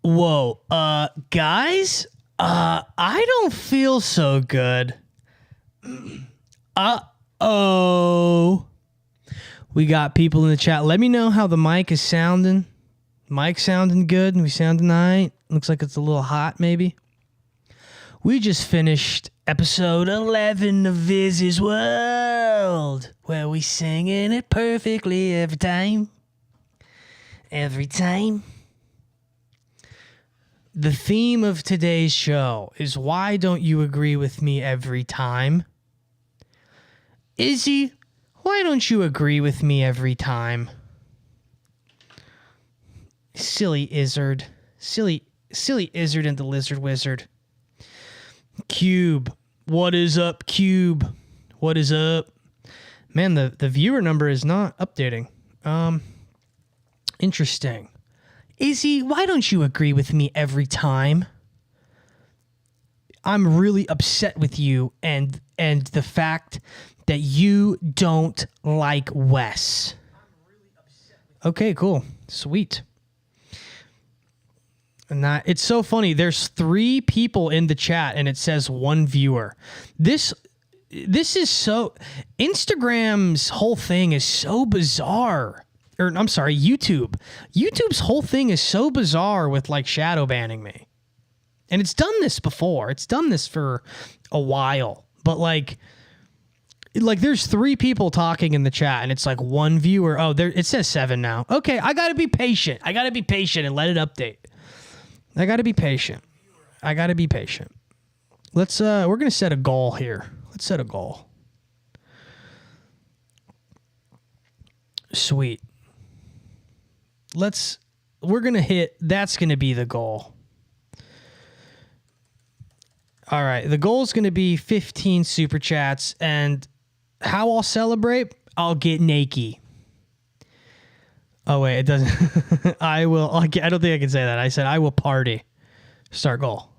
Whoa, guys, I don't feel so good. Uh-oh. We got people in the chat. Let me know how the mic is sounding. Mic sounding good? We sounding all right? Looks like it's a little hot, maybe. We just finished episode 11 of Izzy's World, where we singing it perfectly every time. Every time. The theme of today's show is why don't you agree with me every time? Izzy, why don't you agree with me every time? Silly Izzard. Silly Izzard and the Lizard Wizard. Cube. What is up, Cube? What is up? Man, the viewer number is not updating. Interesting. Izzy, why don't you agree with me every time? I'm really upset with you and the fact that you don't like Wes. Okay, cool. Sweet. And it's so funny. There's 3 people in the chat and it says 1 viewer. This is so... Instagram's whole thing is so bizarre. Or I'm sorry, YouTube. YouTube's whole thing is so bizarre with like shadow banning me. And it's done this before. It's done this for a while. But like there's 3 people talking in the chat and it's like 1 viewer. Oh, it says 7 now. Okay, I got to be patient. I got to be patient and let it update. I got to be patient. Let's we're going to set a goal here. Let's set a goal. Sweet. We're going to hit, that's going to be the goal. All right. The goal is going to be 15 super chats, and how I'll celebrate, I'll get naked. Oh, wait, it doesn't. I don't think I can say that. I said I will party. Start goal.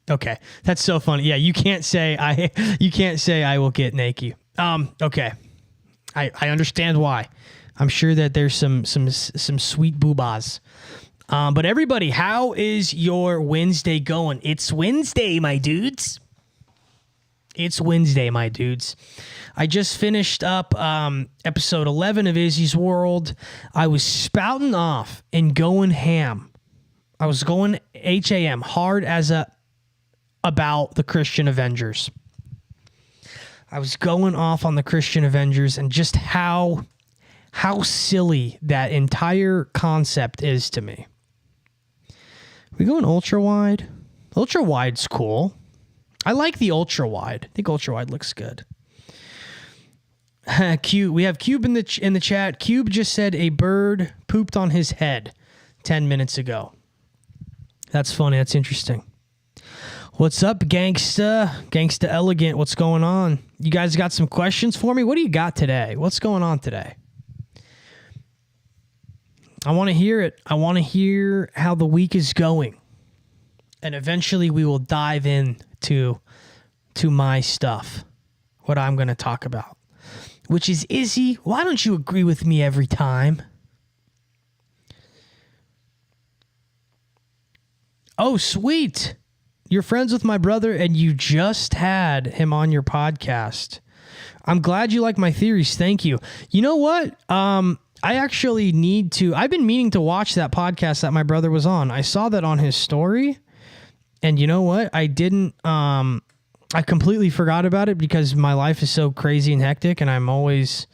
Okay. That's so funny. Yeah. You can't say I will get naked. Okay. I understand why. I'm sure that there's some sweet boobas. But everybody, how is your Wednesday going? It's Wednesday, my dudes. It's Wednesday, my dudes. I just finished up episode 11 of Izzy's World. I was spouting off and going ham. I was going HAM, hard as about the Christian Avengers. I was going off on the Christian Avengers and just how silly that entire concept is to me. We going ultra wide? Ultra wide's cool. I like the ultra wide. I think ultra wide looks good. Cube. We have Cube in the chat. Cube just said a bird pooped on his head 10 minutes ago. That's funny. That's interesting. What's up, Gangsta? Gangsta Elegant. What's going on? You guys got some questions for me? What do you got today? What's going on today? I want to hear it. I want to hear how the week is going. And eventually we will dive in to my stuff, what I'm going to talk about, which is, Izzy, why don't you agree with me every time? Oh, sweet. You're friends with my brother and you just had him on your podcast. I'm glad you like my theories. Thank you. You know what? I actually I've been meaning to watch that podcast that my brother was on. I saw that on his story, and you know what? I didn't, I completely forgot about it because my life is so crazy and hectic and I'm always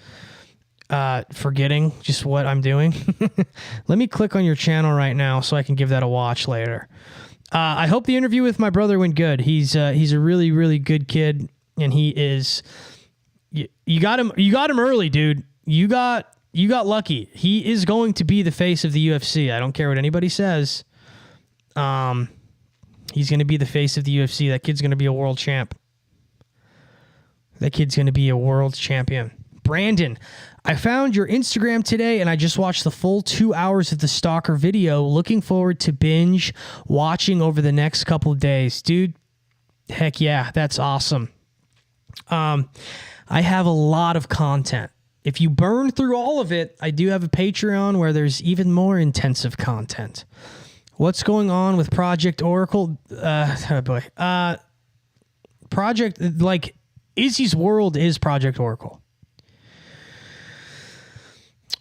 forgetting just what I'm doing. Let me click on your channel right now so I can give that a watch later. I hope the interview with my brother went good. He's a really, really good kid, and he is, you got him early, dude. You got lucky. He is going to be the face of the UFC. I don't care what anybody says. He's going to be the face of the UFC. That kid's going to be a world champ. That kid's going to be a world champion. Brandon, I found your Instagram today and I just watched the full 2 hours of the Stalker video. Looking forward to binge watching over the next couple of days. Dude, heck yeah, that's awesome. I have a lot of content. If you burn through all of it, I do have a Patreon where there's even more intensive content. What's going on with Project Oracle? Oh boy. Project, like, Izzy's world is Project Oracle.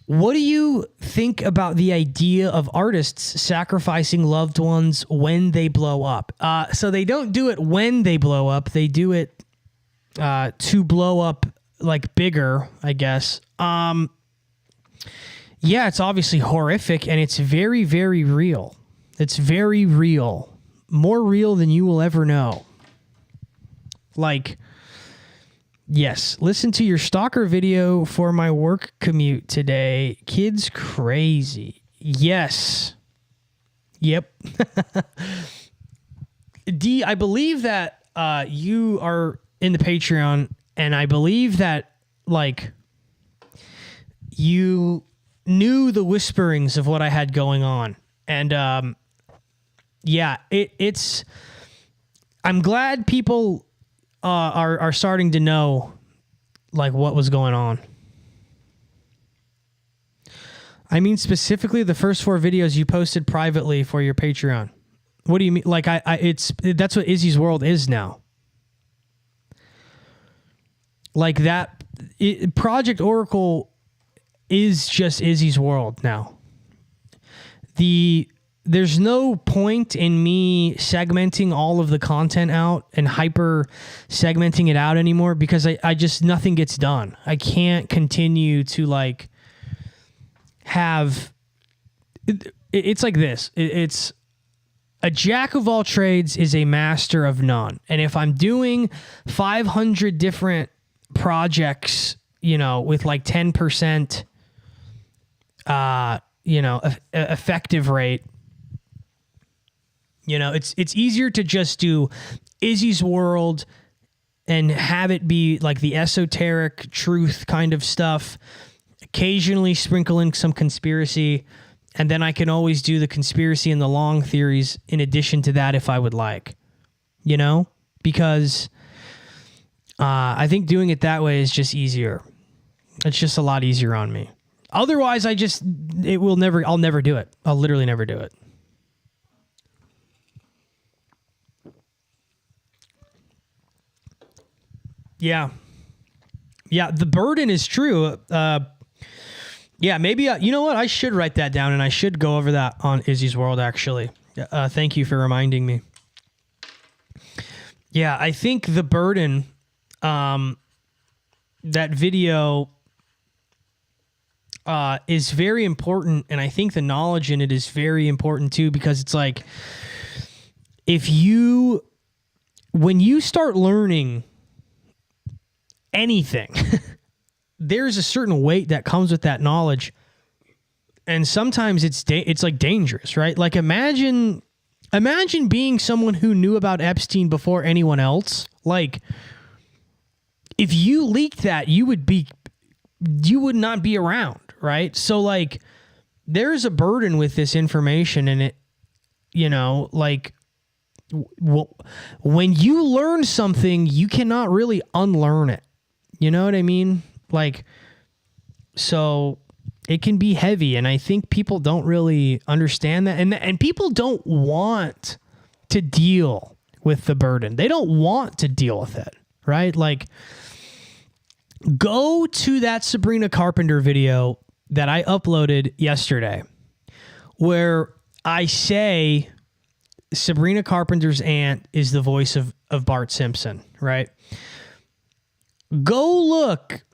What do you think about the idea of artists sacrificing loved ones when they blow up? So they don't do it when they blow up. They do it to blow up, like, bigger, I guess. Yeah, it's obviously horrific, and it's very, very real. It's very real. More real than you will ever know. Like, yes, listen to your stalker video for my work commute today. Kid's crazy. Yes. Yep. D, I believe that you are in the Patreon, and I believe that, like, you knew the whisperings of what I had going on. And yeah, it's I'm glad people are starting to know, like, what was going on. I mean, specifically the first 4 videos you posted privately for your Patreon. What do you mean? Like, that's what Izzy's world is now. Like, that Project Oracle is just Izzy's world now. There's no point in me segmenting all of the content out and hyper segmenting it out anymore, because I just, nothing gets done. I can't continue to, like, have, it's like this. It's a jack of all trades is a master of none. And if I'm doing 500 different projects, you know, with like 10%, you know, effective rate, you know, it's easier to just do Izzy's world and have it be like the esoteric truth kind of stuff, occasionally sprinkle in some conspiracy, and then I can always do the conspiracy and the long theories in addition to that if I would like, you know, because I think doing it that way is just easier. It's just a lot easier on me. Otherwise, I'll never do it. I'll literally never do it. Yeah. Yeah, the burden is true. Yeah, maybe, you know what? I should write that down, and I should go over that on Izzy's World, actually. Thank you for reminding me. Yeah, I think the burden, that video is very important, and I think the knowledge in it is very important, too, because it's like, when you start learning anything, there's a certain weight that comes with that knowledge, and sometimes it's like dangerous, right? Like, imagine being someone who knew about Epstein before anyone else. Like, if you leaked that, you would not be around, right? So, like, there's a burden with this information, and it, you know, like, when you learn something, you cannot really unlearn it. You know what I mean? Like, so it can be heavy, and I think people don't really understand that, and people don't want to deal with the burden. They don't want to deal with it, right? Like, go to that Sabrina Carpenter video that I uploaded yesterday, where I say Sabrina Carpenter's aunt is the voice of Bart Simpson, right? Go look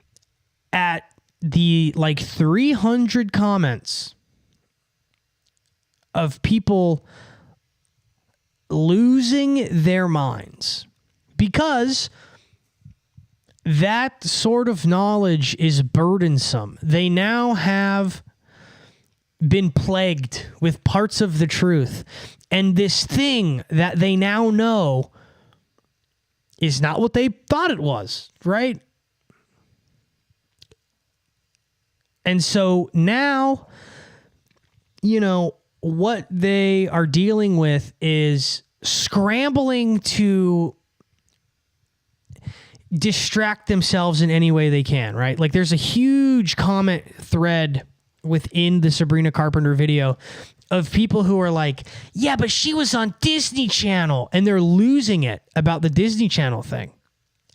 at the, like, 300 comments of people losing their minds because that sort of knowledge is burdensome. They now have been plagued with parts of the truth, and this thing that they now know is not what they thought it was, right? And so now, you know, what they are dealing with is scrambling to distract themselves in any way they can, right? Like, there's a huge comment thread within the Sabrina Carpenter video of people who are like, yeah, but she was on Disney Channel, and they're losing it about the Disney Channel thing.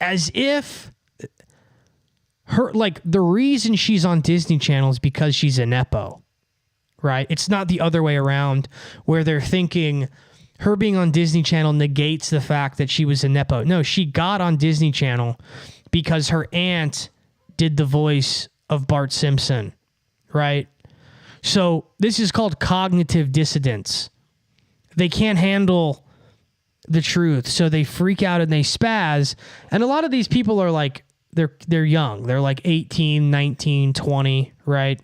As if the reason she's on Disney Channel is because she's a Nepo, right? It's not the other way around where they're thinking her being on Disney Channel negates the fact that she was a Nepo. No, she got on Disney Channel because her aunt did the voice of Bart Simpson, right? So this is called cognitive dissonance. They can't handle the truth, so they freak out and they spaz. And a lot of these people are like, they're young. They're like 18, 19, 20, right?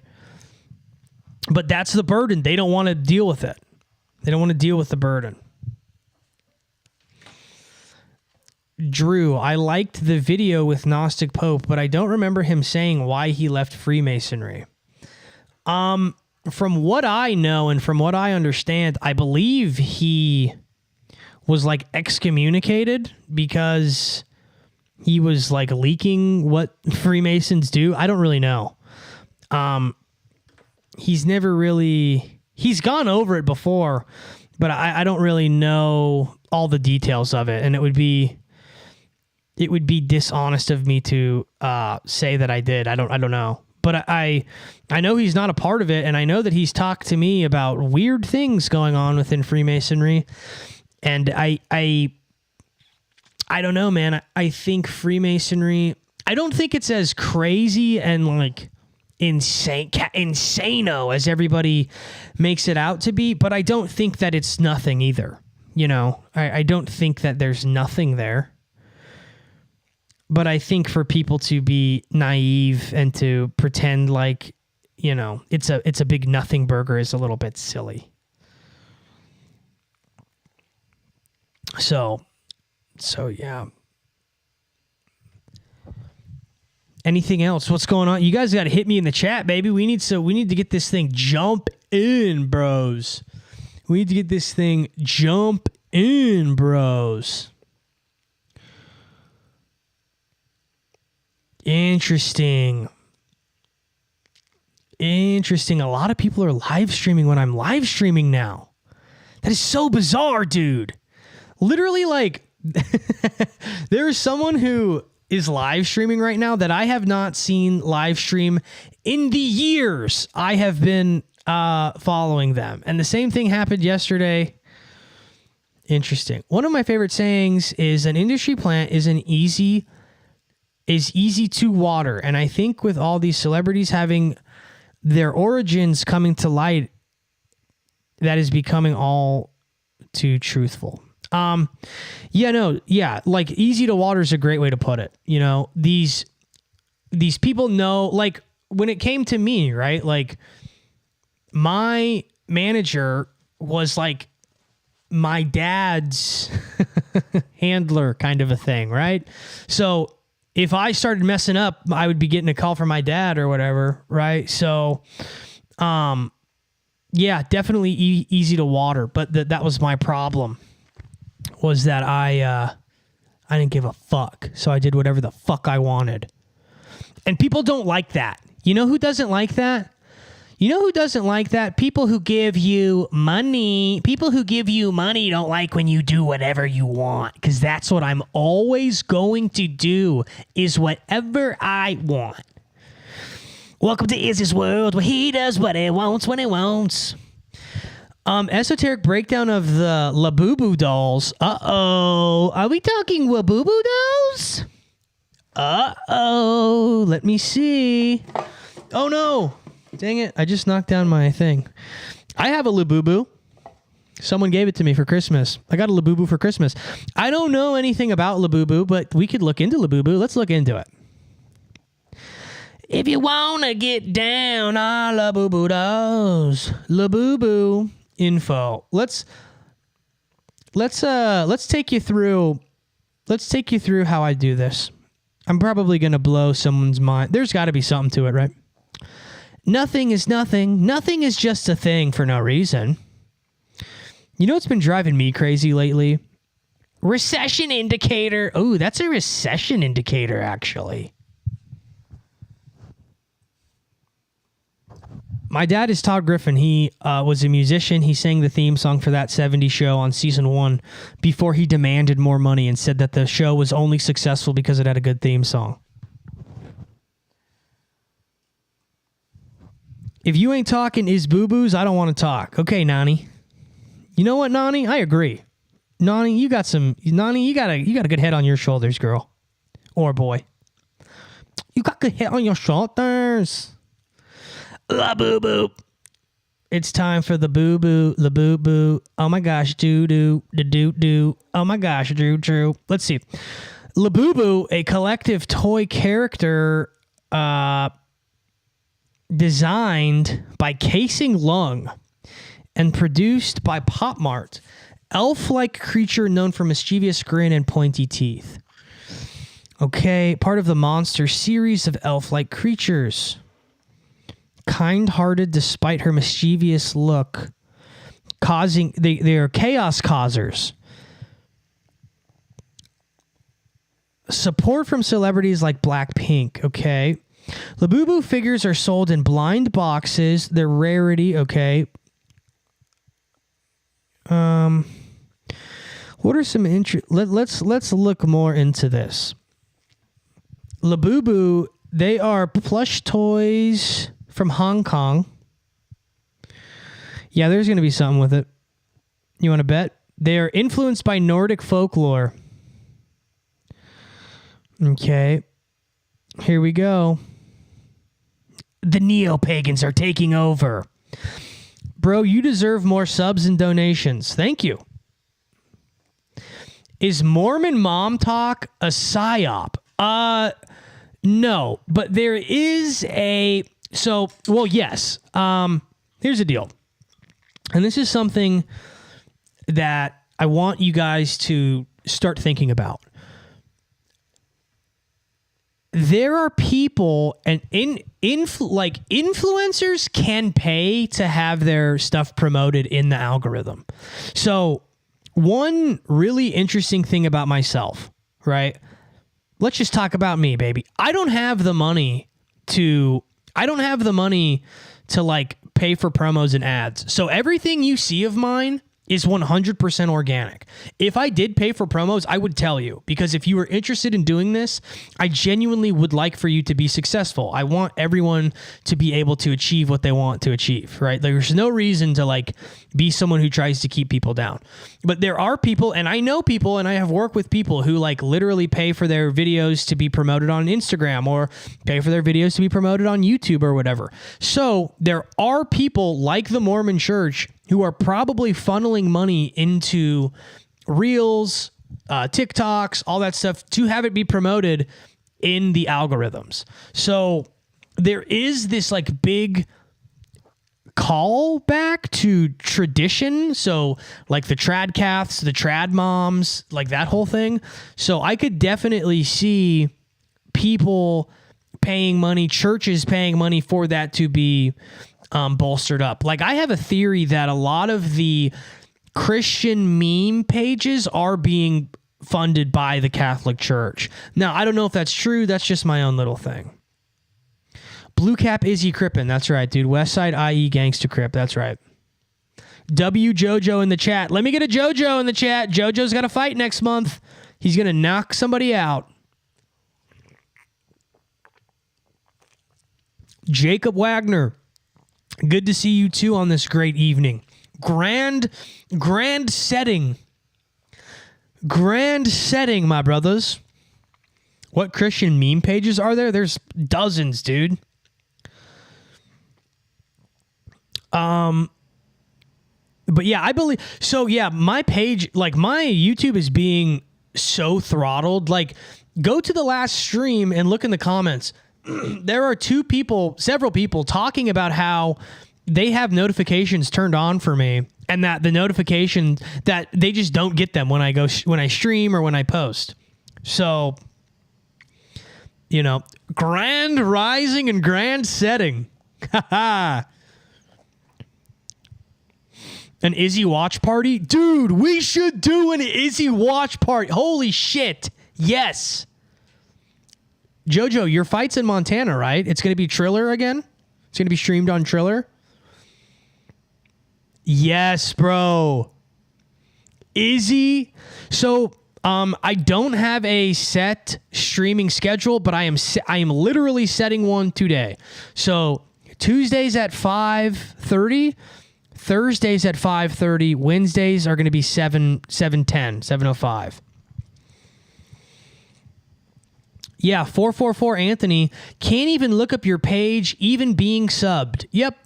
But that's the burden. They don't want to deal with it. They don't want to deal with the burden. Drew, I liked the video with Gnostic Pope, but I don't remember him saying why he left Freemasonry. From what I know and from what I understand, I believe he was like excommunicated because he was like leaking what Freemasons do. I don't really know. He's gone over it before, but I don't really know all the details of it. And it would be dishonest of me to say that I did. I don't know. But I know he's not a part of it, and I know that he's talked to me about weird things going on within Freemasonry. And I don't know, man. I think Freemasonry, I don't think it's as crazy and like insano as everybody makes it out to be, but I don't think that it's nothing either. You know, I don't think that there's nothing there. But I think for people to be naive and to pretend like, you know, it's a big nothing burger is a little bit silly. So yeah. Anything else? What's going on? You guys got to hit me in the chat, baby. We need to get this thing jump in, bros. We need to get this thing jump in, bros. Interesting. A lot of people are live streaming when I'm live streaming now. That is so bizarre, dude. Literally, like, there is someone who is live streaming right now that I have not seen live stream in the years I have been following them. And the same thing happened yesterday. Interesting. One of my favorite sayings is an industry plant is easy to water. And I think with all these celebrities having their origins coming to light, that is becoming all too truthful. Like easy to water is a great way to put it. You know, these people know, like when it came to me, right? Like my manager was like my dad's handler kind of a thing, right? So if I started messing up, I would be getting a call from my dad or whatever, right? So, definitely easy to water. But that was my problem, was that I didn't give a fuck. So I did whatever the fuck I wanted. And people don't like that. You know who doesn't like that? People who give you money. People who give you money don't like when you do whatever you want, because that's what I'm always going to do, is whatever I want. Welcome to Izzy's world, where he does what he wants when he wants. Esoteric breakdown of the Labubu dolls. Uh-oh. Are we talking Labubu dolls? Uh-oh. Let me see. Oh, no. Dang it, I just knocked down my thing. I have a Labubu. Someone gave it to me for Christmas. I got a Labubu for Christmas. I don't know anything about Labubu, but we could look into Labubu. Let's look into it. If you want to get down on Labubu dolls. Labubu info. Let's take you through how I do this. I'm probably going to blow someone's mind. There's got to be something to it, right? Nothing is nothing. Nothing is just a thing for no reason. You know what's been driving me crazy lately? Recession indicator. Oh, that's a recession indicator, actually. My dad is Todd Griffin. He was a musician. He sang the theme song for that 70s show on season 1 before he demanded more money and said that the show was only successful because it had a good theme song. If you ain't talking is boo-boos, I don't want to talk. Okay, Nani. You know what, Nani? I agree. Nani, you got a good head on your shoulders, girl. Or boy. You got good head on your shoulders. Labubu. It's time for the boo-boo, Labubu. Oh my gosh, doo-doo, doo-doo. Oh my gosh, drew. Let's see. Labubu, a collective toy character designed by Casing Lung and produced by Pop Mart. Elf-like creature known for mischievous grin and pointy teeth. Okay, part of the Monster series of elf-like creatures. Kind-hearted despite her mischievous look. They are chaos causers. Support from celebrities like Blackpink, okay. Labubu figures are sold in blind boxes. They're rarity, okay. What are some let's look more into this. Labubu, they are plush toys from Hong Kong. Yeah, there's going to be something with it. You want to bet? They are influenced by Nordic folklore. Okay. Here we go. The neo-pagans are taking over. Bro, you deserve more subs and donations. Thank you. Is Mormon mom talk a psyop? No, but there is a... So, well, yes. Here's the deal. And this is something that I want you guys to start thinking about. There are people, and influencers can pay to have their stuff promoted in the algorithm. So one really interesting thing about myself, right? Let's just talk about me, baby. I don't have the money to like pay for promos and ads. So everything you see of mine is 100% organic. If I did pay for promos, I would tell you, because if you were interested in doing this, I genuinely would like for you to be successful. I want everyone to be able to achieve what they want to achieve, right? There's no reason to like be someone who tries to keep people down. But there are people, and I know people, and I have worked with people who like literally pay for their videos to be promoted on Instagram or pay for their videos to be promoted on YouTube or whatever. So there are people like the Mormon Church who are probably funneling money into Reels, TikToks, all that stuff to have it be promoted in the algorithms. So there is this like big call back to tradition. So like the trad caths, the trad moms, like that whole thing. So I could definitely see people paying money, churches paying money for that to be bolstered up. Like I have a theory that a lot of the Christian meme pages are being funded by the Catholic Church. Now, I don't know if that's true. That's just my own little thing. Blue Cap Izzy Crippen. That's right, dude. Westside IE Gangsta Crip. That's right. W Jojo in the chat. Let me get a Jojo in the chat. Jojo's got a fight next month. He's going to knock somebody out. Jacob Wagner. Good to see you too on this great evening. Grand setting. Grand setting, my brothers. What Christian meme pages are there? There's dozens, dude. But yeah, I believe so. Yeah, my page, like my YouTube is being so throttled. Like, go to the last stream and look in the comments. There are several people talking about how they have notifications turned on for me, and that the notification that they just don't get them when I stream or when I post. So, you know, grand rising and grand setting. An Izzy watch party? Dude, we should do an Izzy watch party. Holy shit. Yes. Jojo, your fight's in Montana, right? It's going to be Triller again? It's going to be streamed on Triller? Yes, bro. Izzy. So I don't have a set streaming schedule, but I am literally setting one today. So Tuesdays at 5:30, Thursdays at 5:30, Wednesdays are going to be 7:05. Yeah, 444 Anthony can't even look up your page, even being subbed. Yep.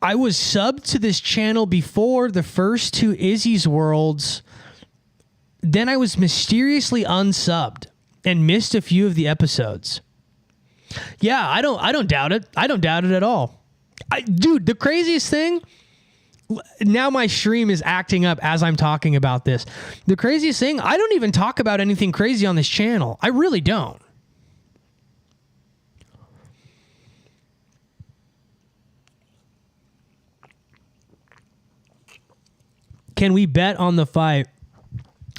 I was subbed to this channel before the first two Izzy's Worlds. Then I was mysteriously unsubbed and missed a few of the episodes. Yeah, I don't doubt it. I don't doubt it at all. Dude, the craziest thing, now my stream is acting up as I'm talking about this. The craziest thing, I don't even talk about anything crazy on this channel. I really don't. Can we bet on the fight?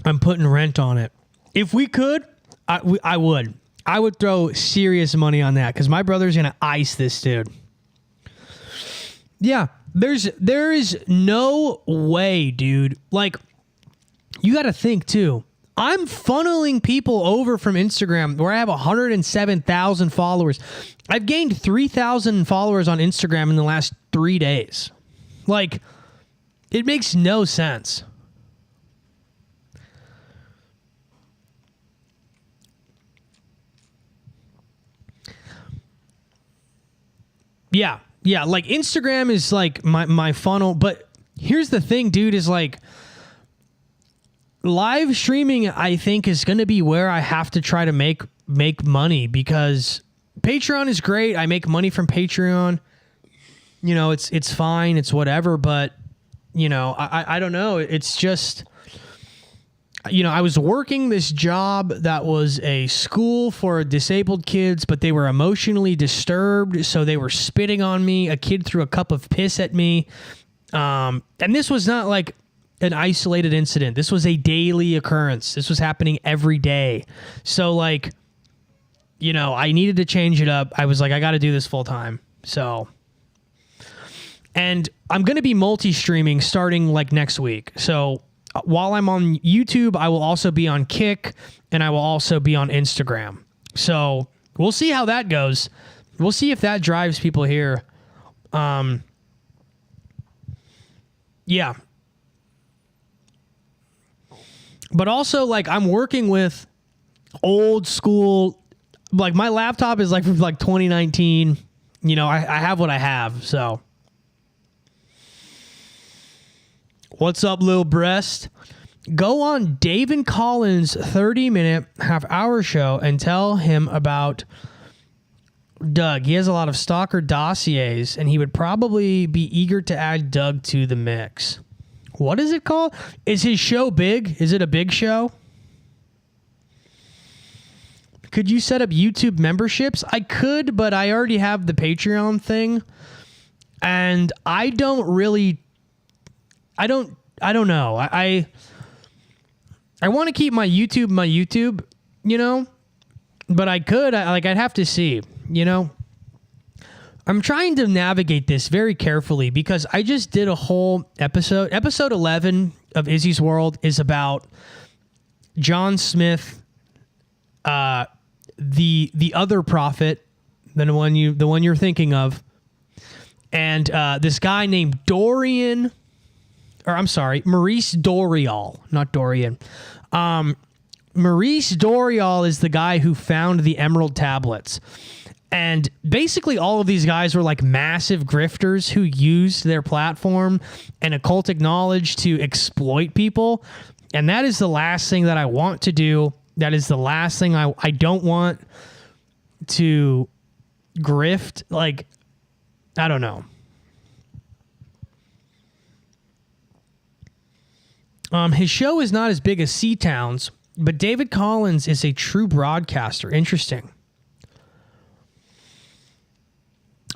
I'm putting rent on it. If we could, I would. I would throw serious money on that because my brother's going to ice this dude. Yeah, there is no way, dude. Like, you got to think, too. I'm funneling people over from Instagram where I have 107,000 followers. I've gained 3,000 followers on Instagram in the last 3 days. Like, it makes no sense. Yeah, like Instagram is like my funnel, but here's the thing, dude, is like live streaming I think is going to be where I have to try to make money because Patreon is great. I make money from Patreon. You know, it's fine, it's whatever, but you know, I don't know. It's just, you know, I was working this job that was a school for disabled kids, but they were emotionally disturbed, so they were spitting on me. A kid threw a cup of piss at me. And this was not like an isolated incident. This was a daily occurrence. This was happening every day. So, like, you know, I needed to change it up. I was like, I got to do this full time. So, and I'm going to be multi-streaming starting like next week. So while I'm on YouTube, I will also be on Kick and I will also be on Instagram. So we'll see how that goes. We'll see if that drives people here. Yeah. But also, like, I'm working with old school, like my laptop is like from like 2019. You know, I have what I have, so. What's up, Lil Breast? Go on Dave and Collins' 30-minute half-hour show and tell him about Doug. He has a lot of stalker dossiers, and he would probably be eager to add Doug to the mix. What is it called? Is his show big? Is it a big show? Could you set up YouTube memberships? I could, but I already have the Patreon thing, and I don't know. I want to keep my YouTube, you know, but I could, I'd have to see, you know. I'm trying to navigate this very carefully because I just did a whole episode. Episode 11 of Izzy's World is about John Smith, the other prophet, the one you're thinking of, and this guy named Maurice Dorial, not Dorian. Maurice Dorial is the guy who found the Emerald Tablets. And basically all of these guys were like massive grifters who used their platform and occultic knowledge to exploit people. And that is the last thing that I want to do. That is the last thing I don't want to grift. Like, I don't know. His show is not as big as Seatown's, but David Collins is a true broadcaster. Interesting.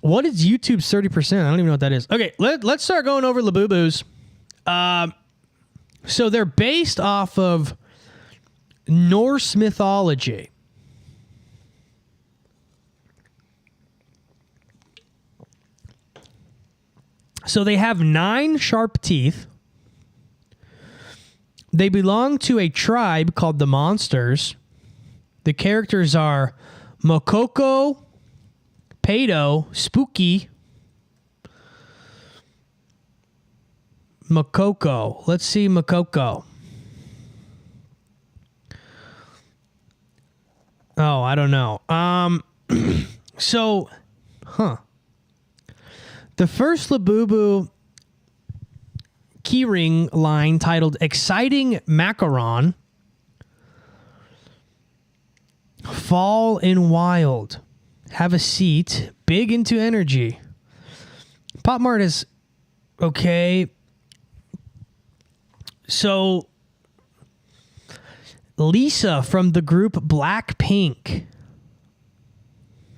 What is YouTube's 30%? I don't even know what that is. Okay, let's start going over Labubus. So they're based off of Norse mythology. So they have 9 sharp teeth. They belong to a tribe called the Monsters. The characters are Mokoko, Pedo, Spooky, Mokoko. Let's see Mokoko. Oh, I don't know. So, the first Labubu keyring line titled Exciting Macaron, Fall in Wild, Have a Seat, Big into Energy. Pop Mart is okay. So, Lisa from the group Blackpink.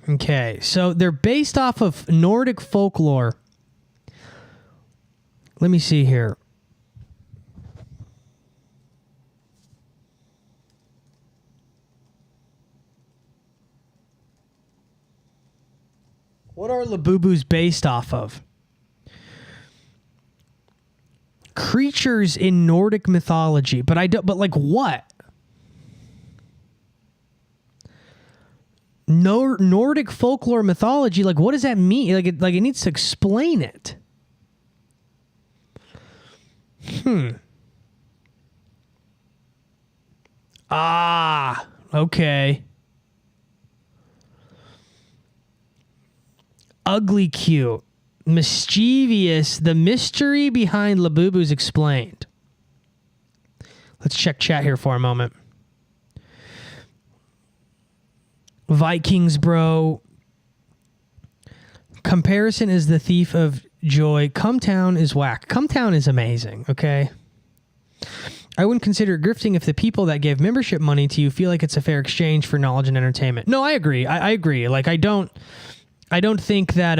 Okay, so they're based off of Nordic folklore. Let me see here. What are Labubus based off of? Creatures in Nordic mythology, but like what? Nordic folklore mythology, like what does that mean? Like it needs to explain it. Okay. Ugly cute. Mischievous. The mystery behind Labubu's explained. Let's check chat here for a moment. Vikings, bro. Comparison is the thief of joy. Cumtown is whack. Cumtown is amazing, okay? I wouldn't consider it grifting if the people that gave membership money to you feel like it's a fair exchange for knowledge and entertainment. No, I agree. I agree. Like, I don't think that,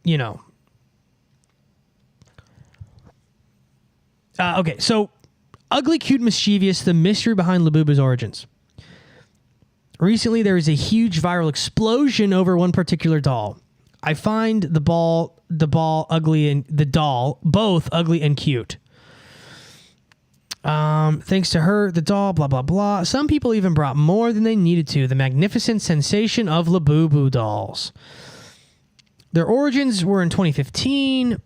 you know. Okay, so ugly, cute, mischievous, the mystery behind Labubu's origins. Recently, there is a huge viral explosion over one particular doll. I find the ball ugly and the doll both ugly and cute. Thanks to her, the doll, blah, blah, blah. Some people even brought more than they needed to. The magnificent sensation of Labubu dolls. Their origins were in 2015.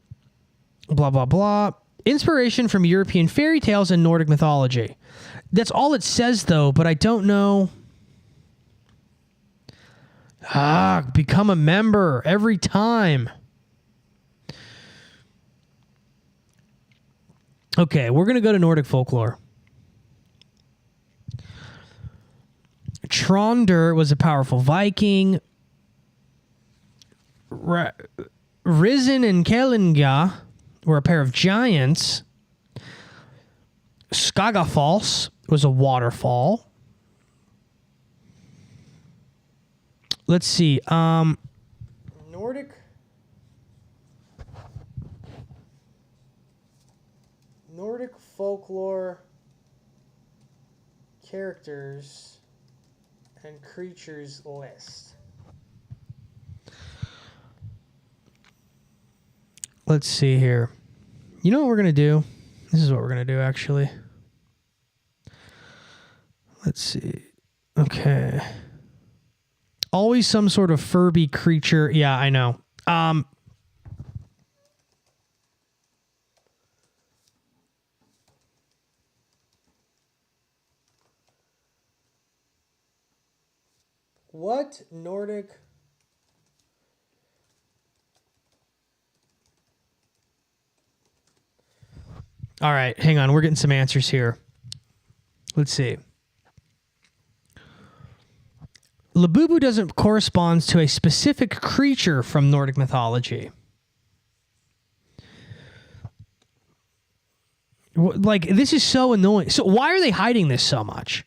Blah, blah, blah. Inspiration from European fairy tales and Nordic mythology. That's all it says, though, but I don't know. Become a member every time. Okay, we're going to go to Nordic folklore. Trondur was a powerful Viking. Risen and Kellinga were a pair of giants. Skagafalls was a waterfall. Let's see. Nordic folklore characters and creatures list. Let's see here. You know what we're going to do? This is what we're going to do, actually. Let's see. Okay. Always some sort of Furby creature. Yeah, I know. What Nordic... All right, hang on. We're getting some answers here. Let's see. Labubu doesn't correspond to a specific creature from Nordic mythology. Like, this is so annoying. So why are they hiding this so much?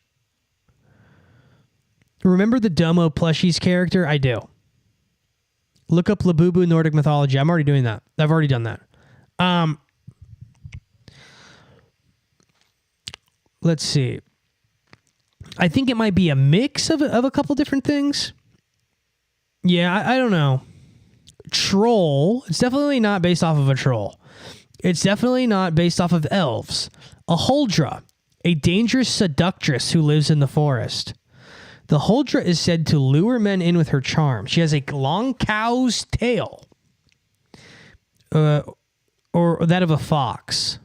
Remember the Domo plushies character? I do. Look up Labubu Nordic mythology. I'm already doing that. I've already done that. Let's see. I think it might be a mix of a couple different things. Yeah, I don't know. troll. It's definitely not based off of a troll. It's definitely not based off of elves. A Huldra, a dangerous seductress who lives in the forest. The Huldra is said to lure men in with her charm. She has a long cow's tail, or that of a fox.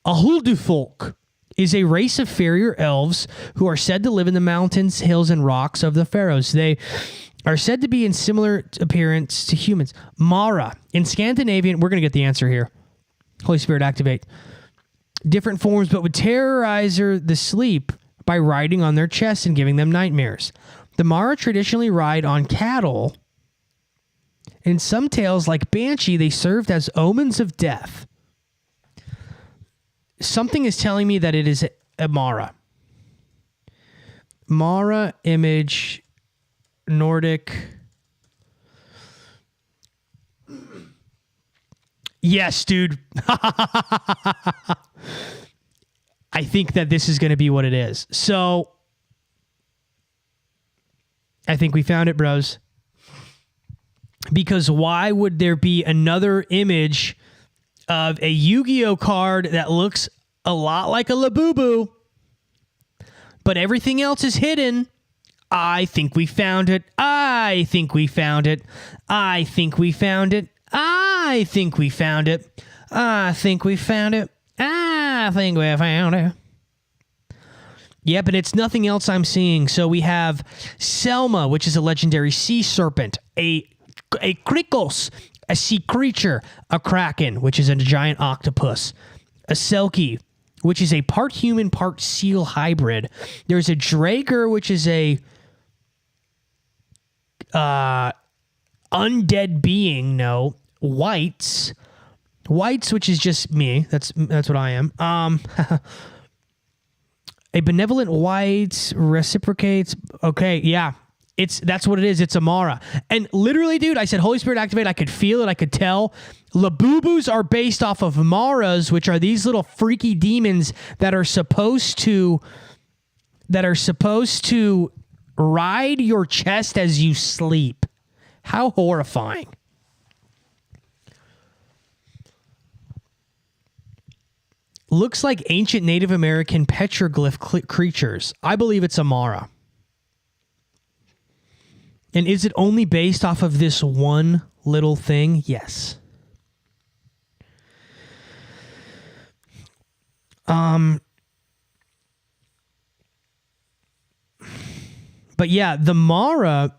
A Huldufolk is a race of fairer elves who are said to live in the mountains, hills, and rocks of the Faroes. They are said to be in similar appearance to humans. Mara, in Scandinavian, we're going to get the answer here. Holy Spirit, activate. Different forms, but would terrorize the sleep by riding on their chests and giving them nightmares. The Mara traditionally ride on cattle. In some tales, like Banshee, they served as omens of death. Something is telling me that it is a Mara. Mara image, Nordic. Yes, dude. I think that this is going to be what it is. So, I think we found it, bros. Because why would there be another image of a Yu-Gi-Oh card that looks a lot like a Labubu, but everything else is hidden? I think we found it. I think we found it. I think we found it. I think we found it. I think we found it. I think we found it. Yep, and it's nothing else I'm seeing. So we have Selma, which is a legendary sea serpent, a Krikos, a sea creature, a kraken, which is a giant octopus, a Selkie, which is a part human, part seal hybrid. There's a Drager, which is a undead being. No, Whites, which is just me. That's what I am. A benevolent white reciprocates. Okay, yeah. That's what it is. It's Amara. And literally, dude, I said Holy Spirit activate. I could feel it. I could tell. Labubus are based off of Maras, which are these little freaky demons that are supposed to ride your chest as you sleep. How horrifying. Looks like ancient Native American petroglyph creatures. I believe it's Amara. And is it only based off of this one little thing? Yes. But yeah, the Mara,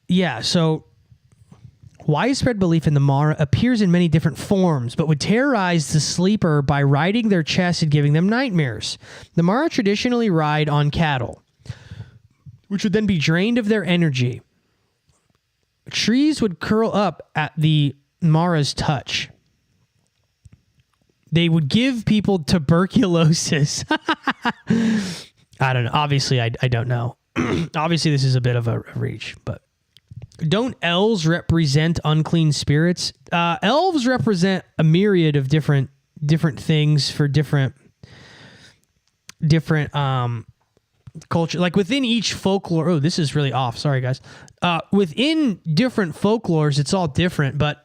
yeah, so widespread belief in the Mara appears in many different forms, but would terrorize the sleeper by riding their chest and giving them nightmares. The Mara traditionally ride on cattle, which would then be drained of their energy. Trees would curl up at the Mara's touch. They would give people tuberculosis. I don't know. Obviously, I don't know. Obviously, this is a bit of a reach, but don't elves represent unclean spirits? Elves represent a myriad of different things for different culture. Like within each folklore. Oh, this is really off. Sorry, guys. Within different folklores, it's all different, but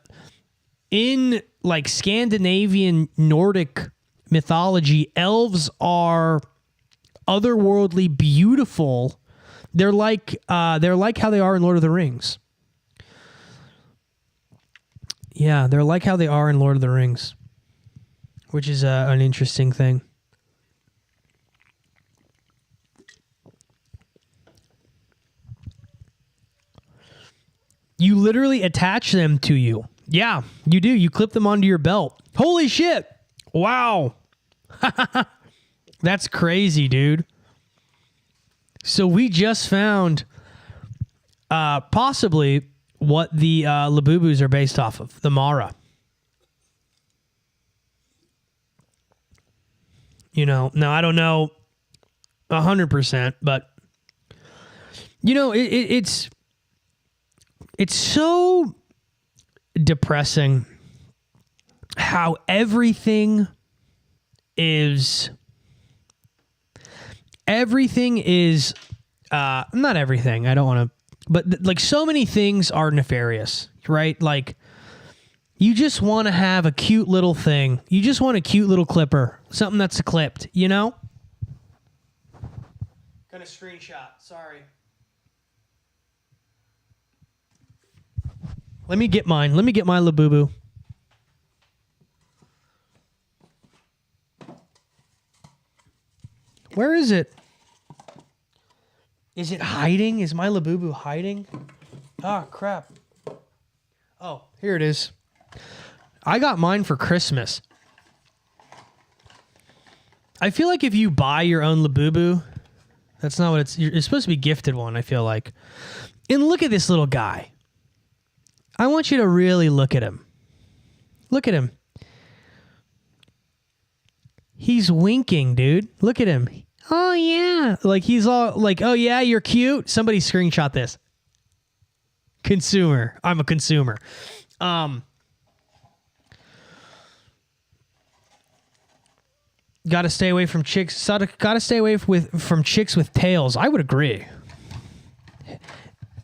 in like Scandinavian Nordic mythology, elves are otherworldly beautiful. They're like how they are in Lord of the Rings. Yeah, they're like how they are in Lord of the Rings, which is an interesting thing. You literally attach them to you. Yeah, you do. You clip them onto your belt. Holy shit. Wow. That's crazy, dude. So we just found possibly what the Labubus are based off of, the Mara. You know, now I don't know 100%, but you know, it's so depressing how everything is not everything. I don't want to But like so many things are nefarious, right? Like you just want to have a cute little thing. You just want a cute little clipper, something that's clipped, you know? Gonna screenshot, sorry. Let me get mine. Let me get my Labubu. Where is it? Is it hiding? Is my Labubu hiding? Ah, crap. Oh, here it is. I got mine for Christmas. I feel like if you buy your own Labubu, that's not what it's supposed to be gifted one, I feel like. And look at this little guy. I want you to really look at him. Look at him. He's winking, dude. Look at him. Oh, yeah. Like, he's all like, oh, yeah, you're cute. Somebody screenshot this. Consumer. I'm a consumer. Gotta stay away from chicks. Gotta stay away from chicks with tails. I would agree.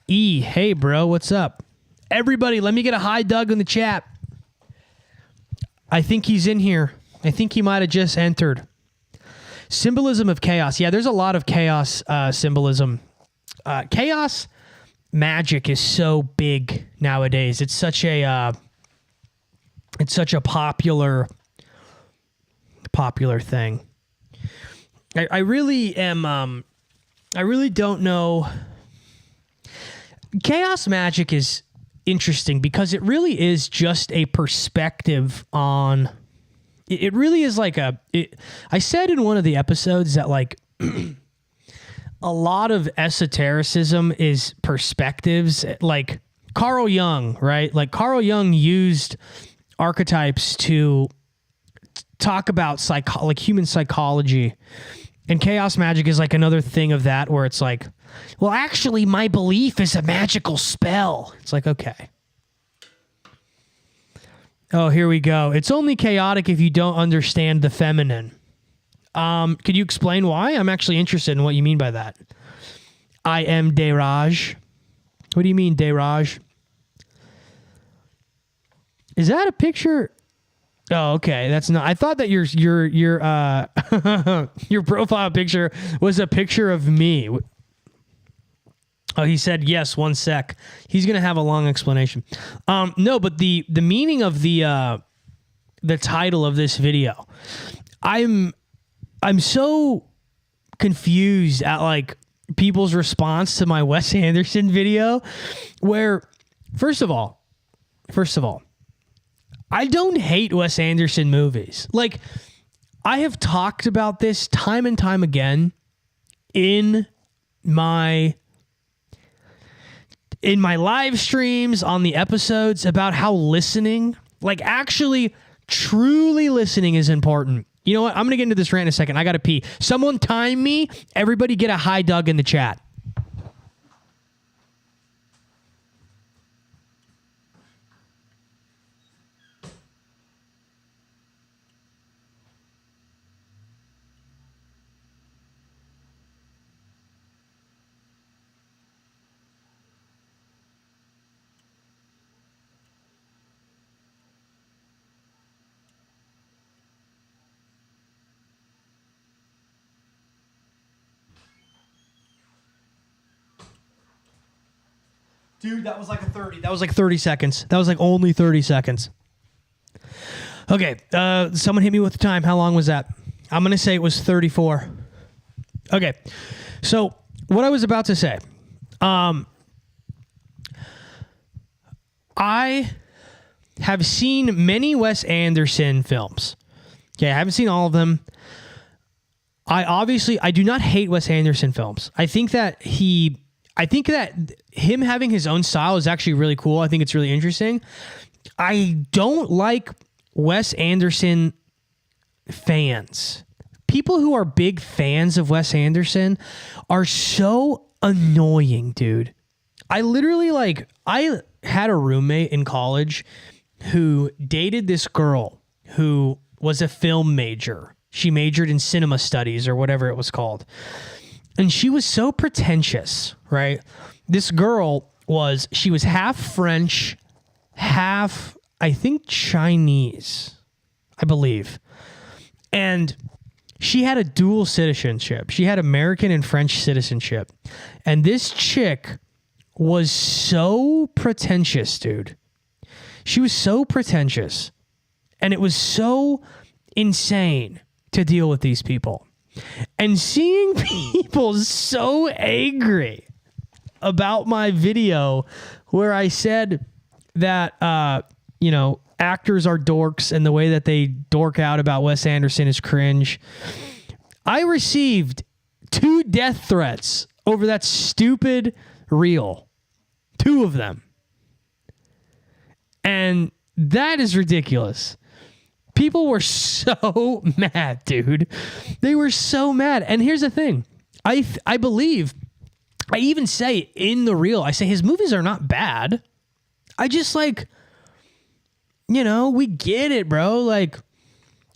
Hey, bro, what's up? Everybody, let me get a hi, Doug, in the chat. I think he's in here. I think he might have just entered. Symbolism of chaos. Yeah, there's a lot of chaos symbolism. Chaos magic is so big nowadays. It's such a popular thing. I really am. I really don't know. Chaos magic is interesting because it really is just a perspective on. It really is like I said in one of the episodes that like a lot of esotericism is perspectives. Like Carl Jung, right? Like Carl Jung used archetypes to talk about like human psychology, and chaos magic is like another thing of that where it's like, well, actually my belief is a magical spell. It's like, okay. Oh, here we go. It's only chaotic if you don't understand the feminine. Could you explain why? I'm actually interested in what you mean by that. I am Deraj. What do you mean, Deraj? Is that a picture? Oh, okay. That's not. I thought that your your profile picture was a picture of me. Oh, he said yes. 1 sec. He's gonna have a long explanation. No, but the meaning of the title of this video, I'm so confused at like people's response to my Wes Anderson video, where first of all, I don't hate Wes Anderson movies. Like, I have talked about this time and time again in my live streams, on the episodes, about how listening, like actually truly listening, is important. You know what? I'm going to get into this rant in a second. I got to pee. Someone time me. Everybody get a hi, Doug, in the chat. Dude, that was like a 30. That was like 30 seconds. That was like only 30 seconds. Okay, someone hit me with the time. How long was that? I'm going to say it was 34. Okay, so what I was about to say. I have seen many Wes Anderson films. Okay, I haven't seen all of them. I do not hate Wes Anderson films. I think that him having his own style is actually really cool. I think it's really interesting. I don't like Wes Anderson fans. People who are big fans of Wes Anderson are so annoying, dude. I had a roommate in college who dated this girl who was a film major. She majored in cinema studies or whatever it was called. And she was so pretentious, right? This girl she was half French, half, I think, Chinese, I believe. And she had a dual citizenship. She had American and French citizenship. And this chick was so pretentious, dude. She was so pretentious. And it was so insane to deal with these people. And seeing people so angry about my video where I said that, actors are dorks and the way that they dork out about Wes Anderson is cringe. I received 2 death threats over that stupid reel. 2 of them. And that is ridiculous. People were so mad, dude. They were so mad. And here's the thing. I believe, I even say in the reel, I say his movies are not bad. I just we get it, bro. Like,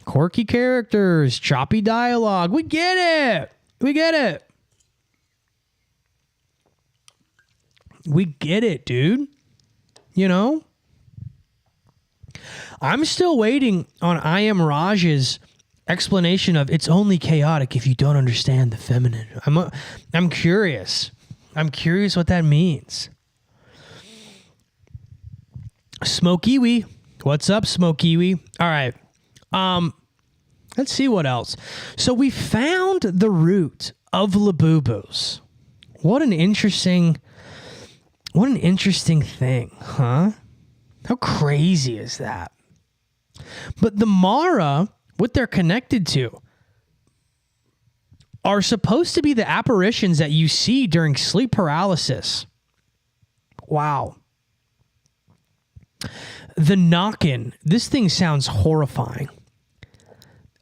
quirky characters, choppy dialogue. We get it. We get it. We get it, dude. I'm still waiting on I Am Raj's explanation of it's only chaotic if you don't understand the feminine. I'm curious. I'm curious what that means. Smokey-wee. What's up, Smokey-wee? All right. Let's see what else. So we found the root of Labubus. What an interesting thing, huh? How crazy is that? But the Mara, what they're connected to, are supposed to be the apparitions that you see during sleep paralysis. Wow. The Knockin'. This thing sounds horrifying.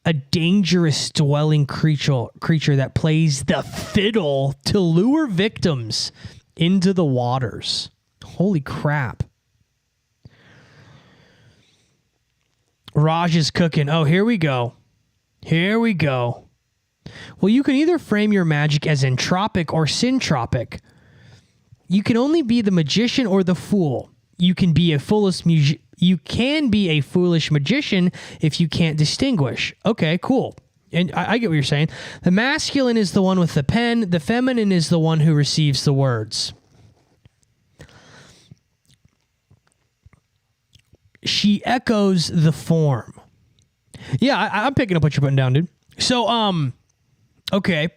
A dangerous dwelling creature that plays the fiddle to lure victims into the waters. Holy crap. Raj is cooking. Oh, here we go. Here we go. Well, you can either frame your magic as entropic or syntropic. You can only be the magician or the fool. You can be a foolish magician if you can't distinguish. Okay, cool. And I get what you're saying. The masculine is the one with the pen. The feminine is the one who receives the words. She echoes the form. Yeah, I'm picking up what you're putting down, dude. So, okay.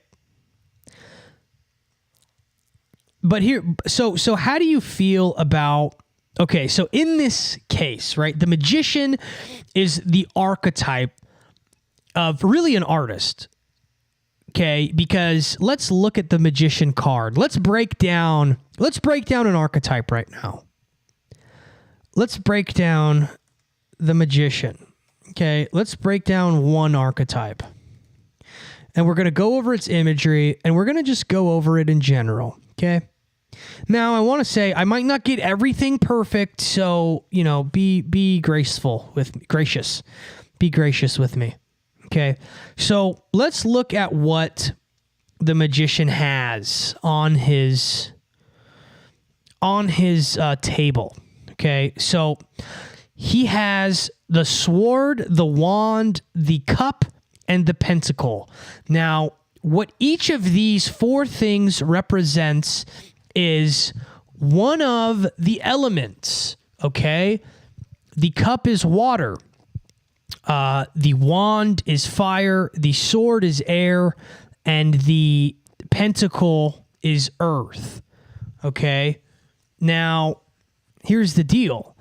But here, so how do you feel about, okay, so in this case, right, the magician is the archetype of really an artist, okay? Because let's look at the magician card. Let's break down an archetype right now. Let's break down the magician, okay? Let's break down one archetype. And we're going to go over its imagery, and we're going to just go over it in general, okay? Now, I want to say I might not get everything perfect, so, be graceful with me, gracious. Be gracious with me, okay? So let's look at what the magician has on his table, okay? So he has the sword, the wand, the cup, and the pentacle. Now, what each of these 4 things represents is one of the elements, okay? The cup is water. The wand is fire. The sword is air. And the pentacle is earth, okay? Now, here's the deal.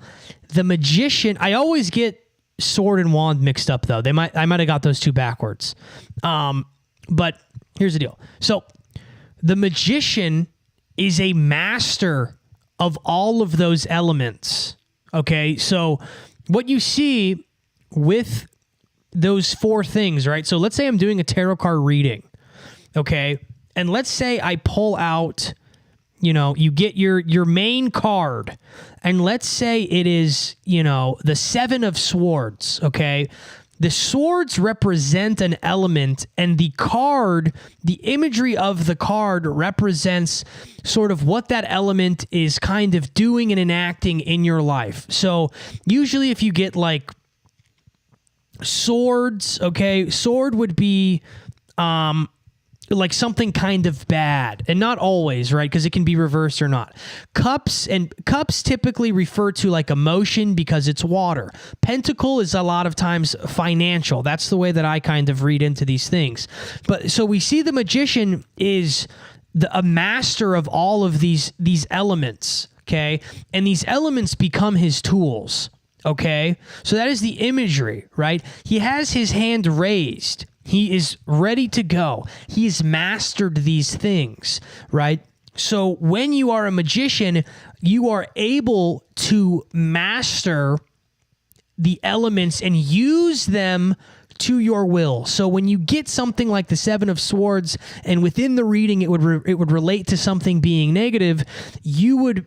The magician, I always get sword and wand mixed up, though. I might have got those 2 backwards. But here's the deal. So the magician is a master of all of those elements. Okay, so what you see with those 4 things, right? So let's say I'm doing a tarot card reading, okay? And let's say I pull out, you get your main card, and let's say it is, the 7 of Swords, okay? The swords represent an element, and the imagery of the card represents sort of what that element is kind of doing and enacting in your life. So usually if you get like swords, okay, sword would be like something kind of bad, and not always, right? Because it can be reversed or not. Cups typically refer to like emotion because it's water. Pentacle is a lot of times financial. That's the way that I kind of read into these things. But so we see the magician is a master of all of these elements, okay? And these elements become his tools, okay? So that is the imagery, right? He has his hand raised. He is ready to go. He has mastered these things, right? So when you are a magician, you are able to master the elements and use them to your will. So when you get something like the Seven of Swords, and within the reading it would relate to something being negative, you would,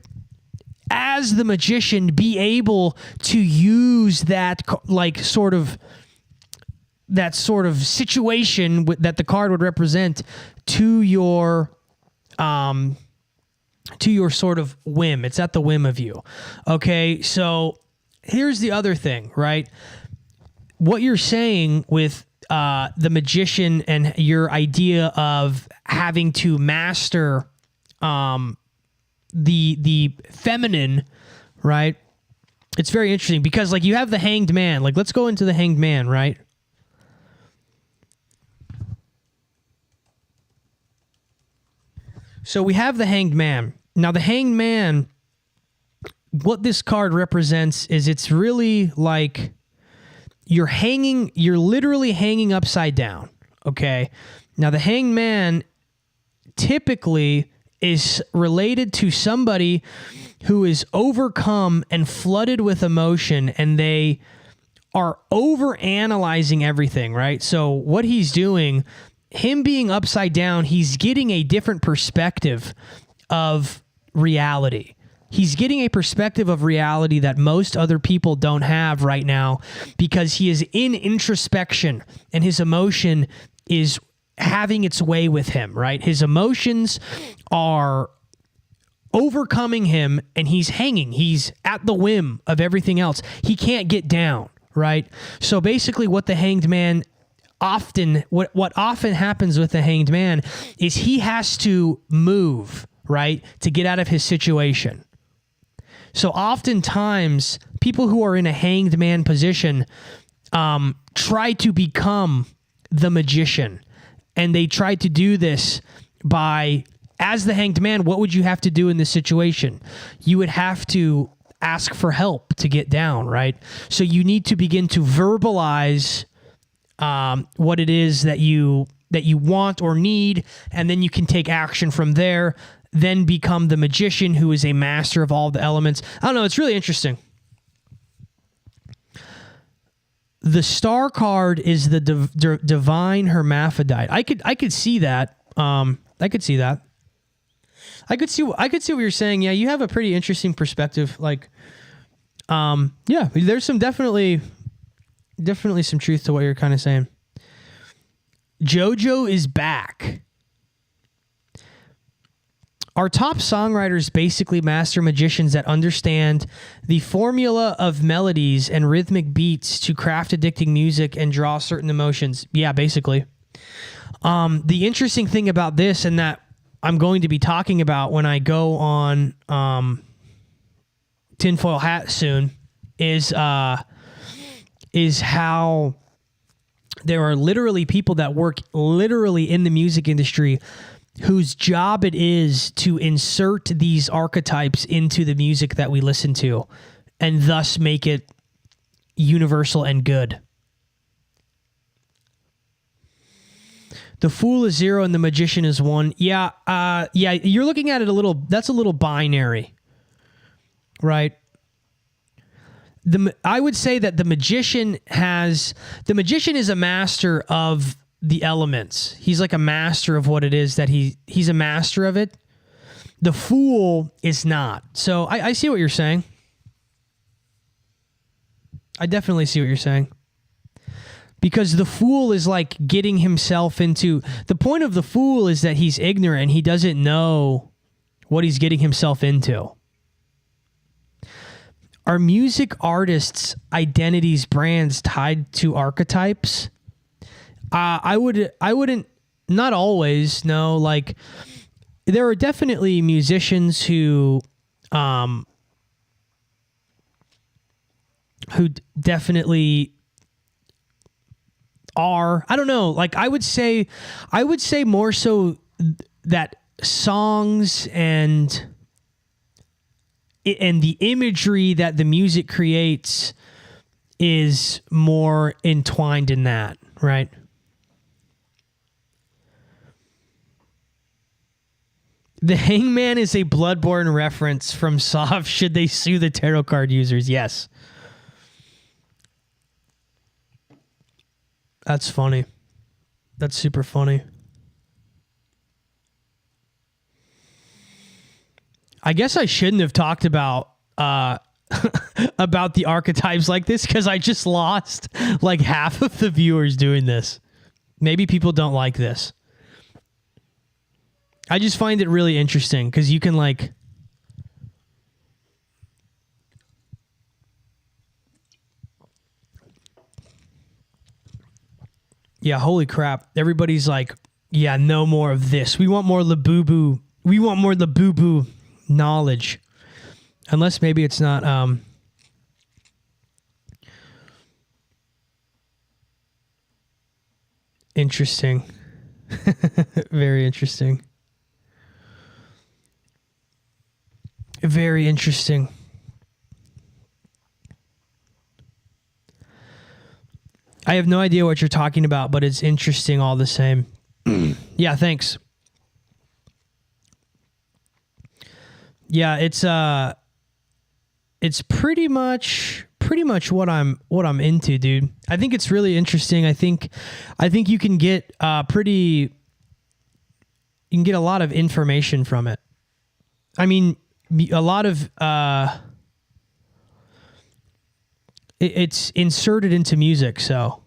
as the magician, be able to use that that sort of situation that the card would represent to your sort of whim. It's at the whim of you. Okay, so here's the other thing, right? What you're saying with the magician and your idea of having to master the feminine, right? It's very interesting because like you have the Hanged Man. Like let's go into the Hanged Man, right? So we have the Hanged Man. Now the Hanged Man, what this card represents is it's really like you're literally hanging upside down, okay? Now the Hanged Man typically is related to somebody who is overcome and flooded with emotion, and they are over-analyzing everything, right? So what he's doing, him being upside down, he's getting a different perspective of reality. He's getting a perspective of reality that most other people don't have right now because he is in introspection and his emotion is having its way with him, right? His emotions are overcoming him and he's hanging. He's at the whim of everything else. He can't get down, right? So basically what the Hanged Man what often happens with the Hanged Man is he has to move, right, to get out of his situation. So oftentimes, people who are in a Hanged Man position try to become the magician, and they try to do this by, as the Hanged Man, what would you have to do in this situation? You would have to ask for help to get down, right? So you need to begin to verbalize what it is that you want or need, and then you can take action from there, then become the magician who is a master of all the elements. I don't know, it's really interesting. The Star card is the divine hermaphrodite. I could see that. I could see that. I could see what you're saying. Yeah, you have a pretty interesting perspective. Like, yeah, there's some definitely some truth to what you're kind of saying. JoJo is back. Our top songwriters basically master magicians that understand the formula of melodies and rhythmic beats to craft addicting music and draw certain emotions. Yeah, basically. The interesting thing about this, and that I'm going to be talking about when I go on Tinfoil Hat soon, is how there are literally people that work literally in the music industry whose job it is to insert these archetypes into the music that we listen to and thus make it universal and good. The Fool is 0 and the Magician is 1. Yeah, you're looking at it that's a little binary, right? I would say that the magician is a master of the elements. He's like a master of what it is that he's a master of it. The Fool is not. So I see what you're saying. I definitely see what you're saying. Because the fool is like getting himself into, the point of the fool is that he's ignorant. He doesn't know what he's getting himself into. Are music artists' identities, brands tied to archetypes? I wouldn't, not always, no. Like, there are definitely musicians who definitely are, I don't know, like I would say more so that songs and the imagery that the music creates is more entwined in that, right? The Hangman is a Bloodborne reference from Soft. Should they sue the tarot card users? Yes. That's funny. That's super funny. I guess I shouldn't have talked about about the archetypes like this, because I just lost like half of the viewers doing this. Maybe people don't like this. I just find it really interesting because you can like... Yeah, holy crap. Everybody's like, yeah, no more of this. We want more Labubu. We want more Labubu knowledge. Unless maybe it's not... interesting. Very interesting. Very interesting. I have no idea what you're talking about, but it's interesting all the same. Yeah, thanks. Yeah, it's pretty much what I'm into, dude. I think it's really interesting. I think you can get you can get a lot of information from it. I mean, a lot of it's inserted into music. So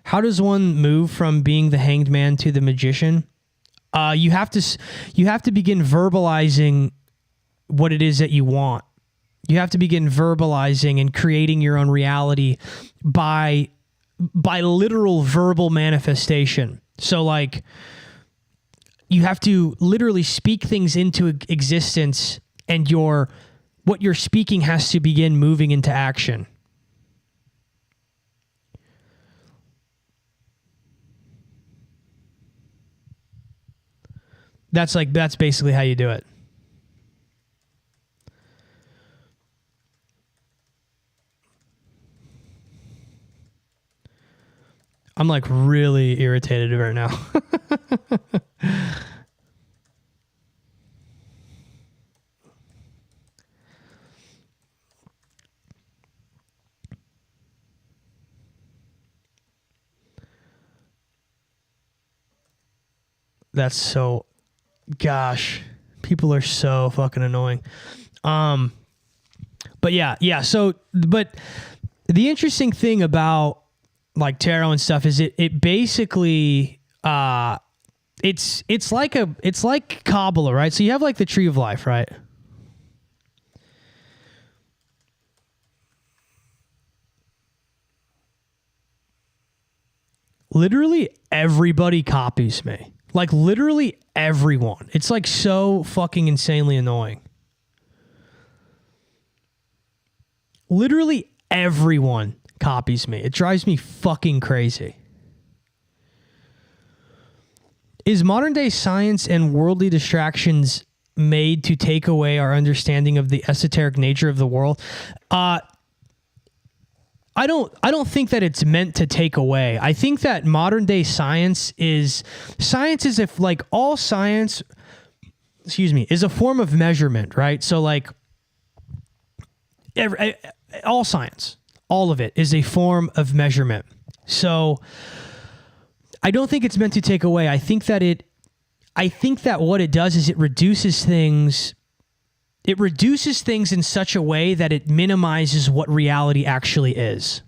how does one move from being the hanged man to the magician? You have to begin verbalizing what it is that you want. You have to begin verbalizing and creating your own reality by literal verbal manifestation. So like, you have to literally speak things into existence, and what you're speaking has to begin moving into action. That's basically how you do it. I'm like really irritated right now. That's so, gosh, people are so fucking annoying. But yeah. So, but the interesting thing about like tarot and stuff is it basically it's like Kabbalah, right? So you have like the tree of life, right? Literally everybody copies me. Like literally everyone. It's like so fucking insanely annoying. Literally everyone copies me. It drives me fucking crazy. Is modern day science and worldly distractions made to take away our understanding of the esoteric nature of the world? I don't think that it's meant to take away. I think that modern day science is if like all science, is a form of measurement, right? So like all science, all of it is a form of measurement. So I don't think it's meant to take away. I think that what it does is it reduces things in such a way that it minimizes what reality actually is.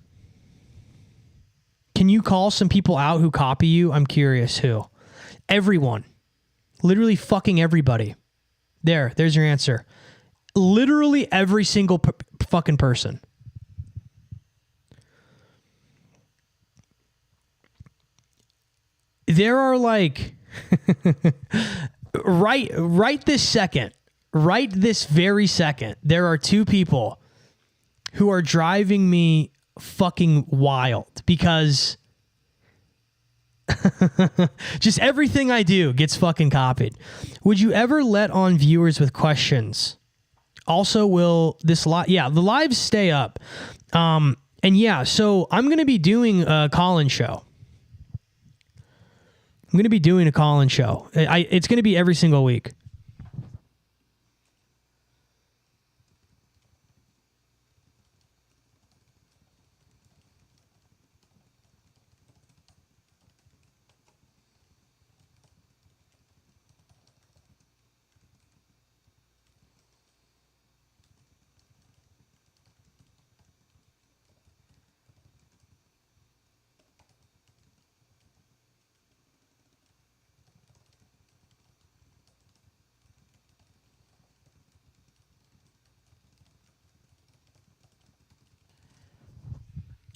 Can you call some people out who copy you? I'm curious who. Everyone. Literally fucking everybody. There's your answer. Literally every single fucking person. There are like right this second, right this very second, there are two people who are driving me fucking wild because just everything I do gets fucking copied. Would you ever let on viewers with questions? Also, will this live? Yeah, the lives stay up. And yeah, so I'm going to be doing a call-in show. I'm going to be doing a call-in show. It's going to be every single week.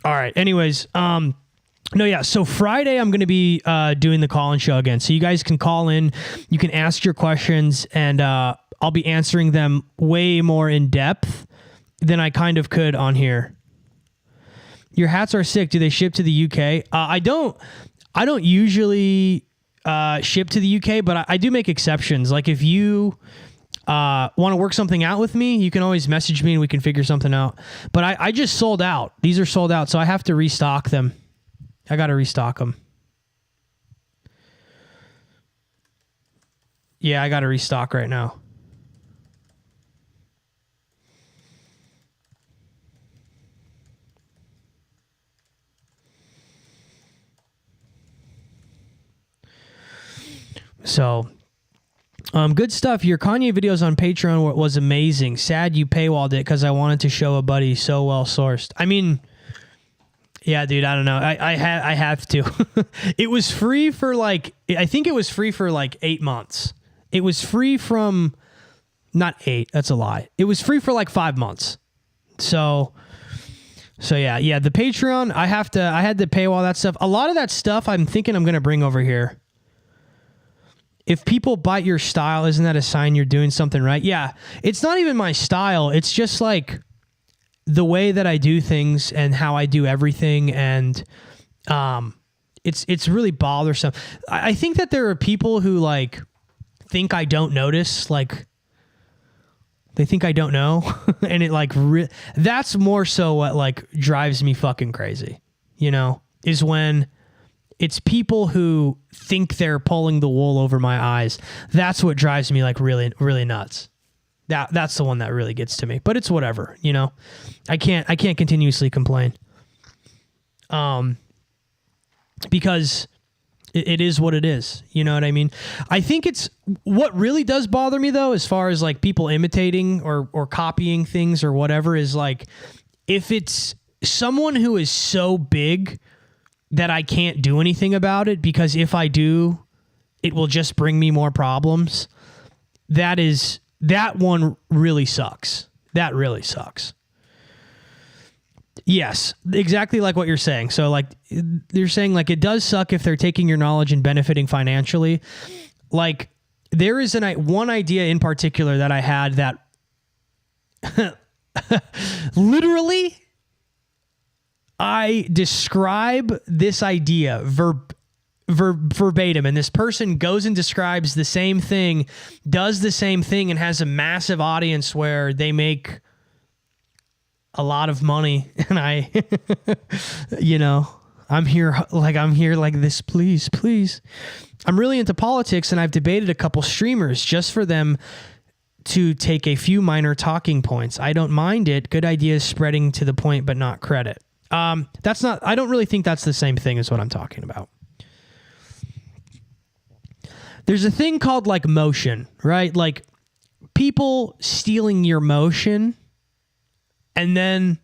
All right. Anyways, no, yeah. So Friday, I'm going to be doing the call-in show again. So you guys can call in. You can ask your questions, and I'll be answering them way more in depth than I kind of could on here. Your hats are sick. Do they ship to the UK? I don't usually ship to the UK, but I do make exceptions. Like if you want to work something out with me, you can always message me and we can figure something out. But I just sold out. These are sold out, so I have to restock them. I got to restock them. Yeah, I got to restock right now. So, good stuff. Your Kanye videos on Patreon was amazing. Sad you paywalled it because I wanted to show a buddy so well sourced. I mean, yeah, dude, I don't know. I have to. It was free for like, I think it was free for like 8 months. It was free from, not 8, that's a lie. It was free for like 5 months. So yeah, the Patreon, I had to paywall that stuff. A lot of that stuff I'm thinking I'm going to bring over here. If people bite your style, isn't that a sign you're doing something right? Yeah, it's not even my style. It's just like the way that I do things and how I do everything. And it's really bothersome. I think that there are people who like think I don't notice, like they think I don't know. And it like, that's more so what like drives me fucking crazy, you know, is when it's people who think they're pulling the wool over my eyes. That's what drives me like really, really nuts. That's the one that really gets to me. But it's whatever, you know. I can't continuously complain. Because it is what it is. You know what I mean? I think it's what really does bother me though, as far as like people imitating or copying things or whatever, is like if it's someone who is so big that I can't do anything about it, because if I do, it will just bring me more problems. That one really sucks. That really sucks. Yes, exactly like what you're saying. So like you're saying like it does suck if they're taking your knowledge and benefiting financially. Like there is one idea in particular that I had that literally I describe this idea verbatim, and this person goes and describes the same thing, does the same thing, and has a massive audience where they make a lot of money. And I, you know, I'm here like this, please. I'm really into politics, and I've debated a couple streamers just for them to take a few minor talking points. I don't mind it. Good ideas spreading to the point, but not credit. I don't really think that's the same thing as what I'm talking about. There's a thing called like motion, right? Like people stealing your motion and then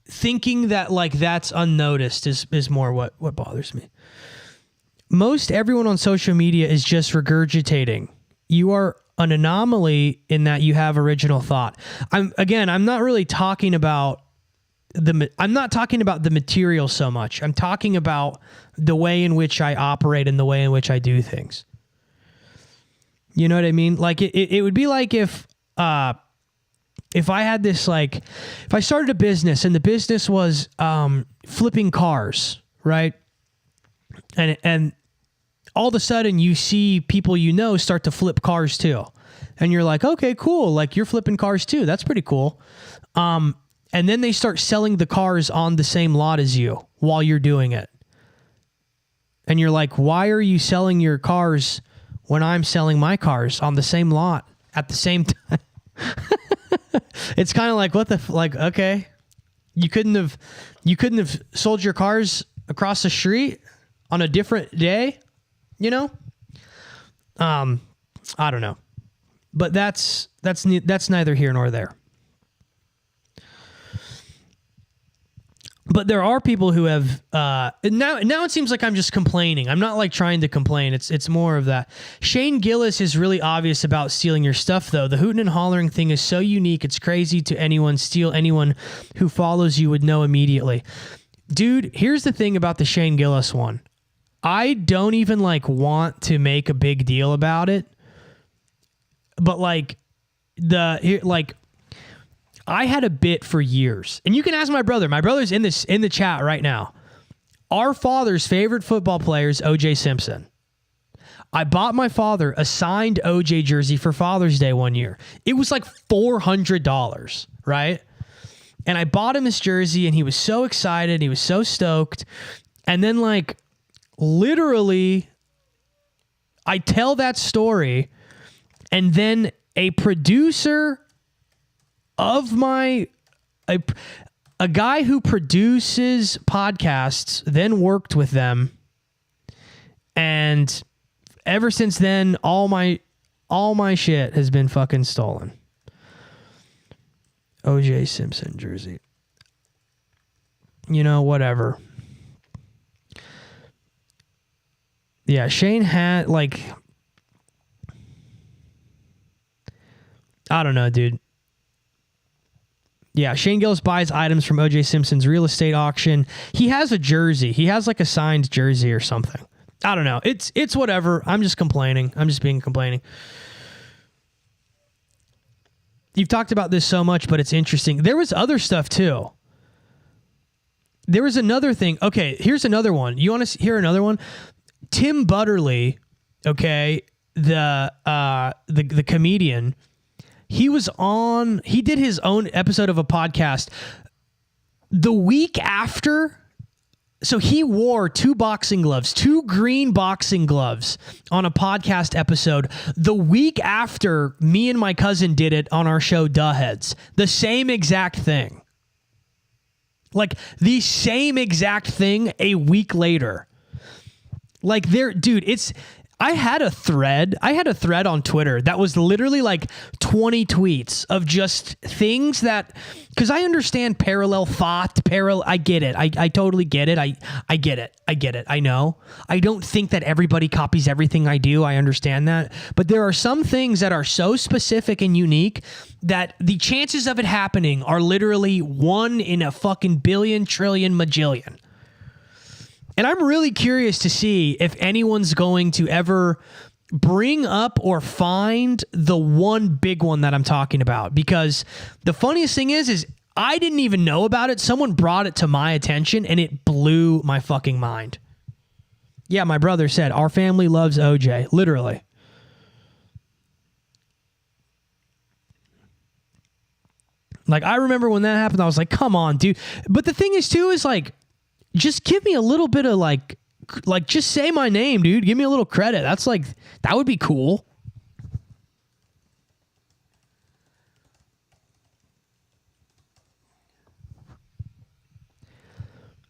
thinking that like that's unnoticed is more what bothers me. Most everyone on social media is just regurgitating. You are an anomaly in that you have original thought. I'm not really talking about the material so much. I'm talking about the way in which I operate and the way in which I do things. You know what I mean? Like it would be like if I had this, like, if I started a business and the business was flipping cars, right? And all of a sudden you see people start to flip cars too. And you're like, okay, cool. Like, you're flipping cars too. That's pretty cool. And then they start selling the cars on the same lot as you while you're doing it. And you're like, why are you selling your cars when I'm selling my cars on the same lot at the same time? It's kind of like, okay, you couldn't have sold your cars across the street on a different day, you know? I don't know, but that's neither here nor there. But there are people who have now it seems like I'm just complaining. I'm not like trying to complain. It's more of that. Shane Gillis is really obvious about stealing your stuff though. The hooting and hollering thing is so unique. It's crazy to anyone who follows you would know immediately. Dude, here's the thing about the Shane Gillis one. I don't even like want to make a big deal about it. But I had a bit for years, and you can ask my brother. My brother's in the chat right now. Our father's favorite football player is O.J. Simpson. I bought my father a signed O.J. jersey for Father's Day one year. It was like $400, right? And I bought him his jersey, and he was so excited. He was so stoked. And then, like, literally, I tell that story, and then a producer of a guy who produces podcasts then worked with them, and ever since then all my shit has been fucking stolen. O.J. Simpson jersey. You know, whatever. Yeah, Shane had, like, I don't know, dude. Yeah, Shane Gillis buys items from O.J. Simpson's real estate auction. He has a jersey. He has like a signed jersey or something. I don't know. It's whatever. I'm just complaining. I'm just being complaining. You've talked about this so much, but it's interesting. There was other stuff too. There was another thing. Okay, here's another one. You want to hear another one? Tim Butterly, okay, the comedian. He did his own episode of a podcast the week after. So he wore two green boxing gloves on a podcast episode the week after me and my cousin did it on our show, Duh Heads. The same exact thing. Like the same exact thing a week later. Like dude, I had a thread on Twitter that was literally like 20 tweets of just things that, because I understand parallel thought, I get it. I totally get it. I get it. I know. I don't think that everybody copies everything I do. I understand that. But there are some things that are so specific and unique that the chances of it happening are literally 1 in a fucking billion, trillion, majillion. And I'm really curious to see if anyone's going to ever bring up or find the one big one that I'm talking about. Because the funniest thing is I didn't even know about it. Someone brought it to my attention and it blew my fucking mind. Yeah, my brother said, our family loves OJ. Literally. Like, I remember when that happened, I was like, come on, dude. But the thing is, too, is like, just give me a little bit of like just say my name, dude. Give me a little credit. That's like, that would be cool.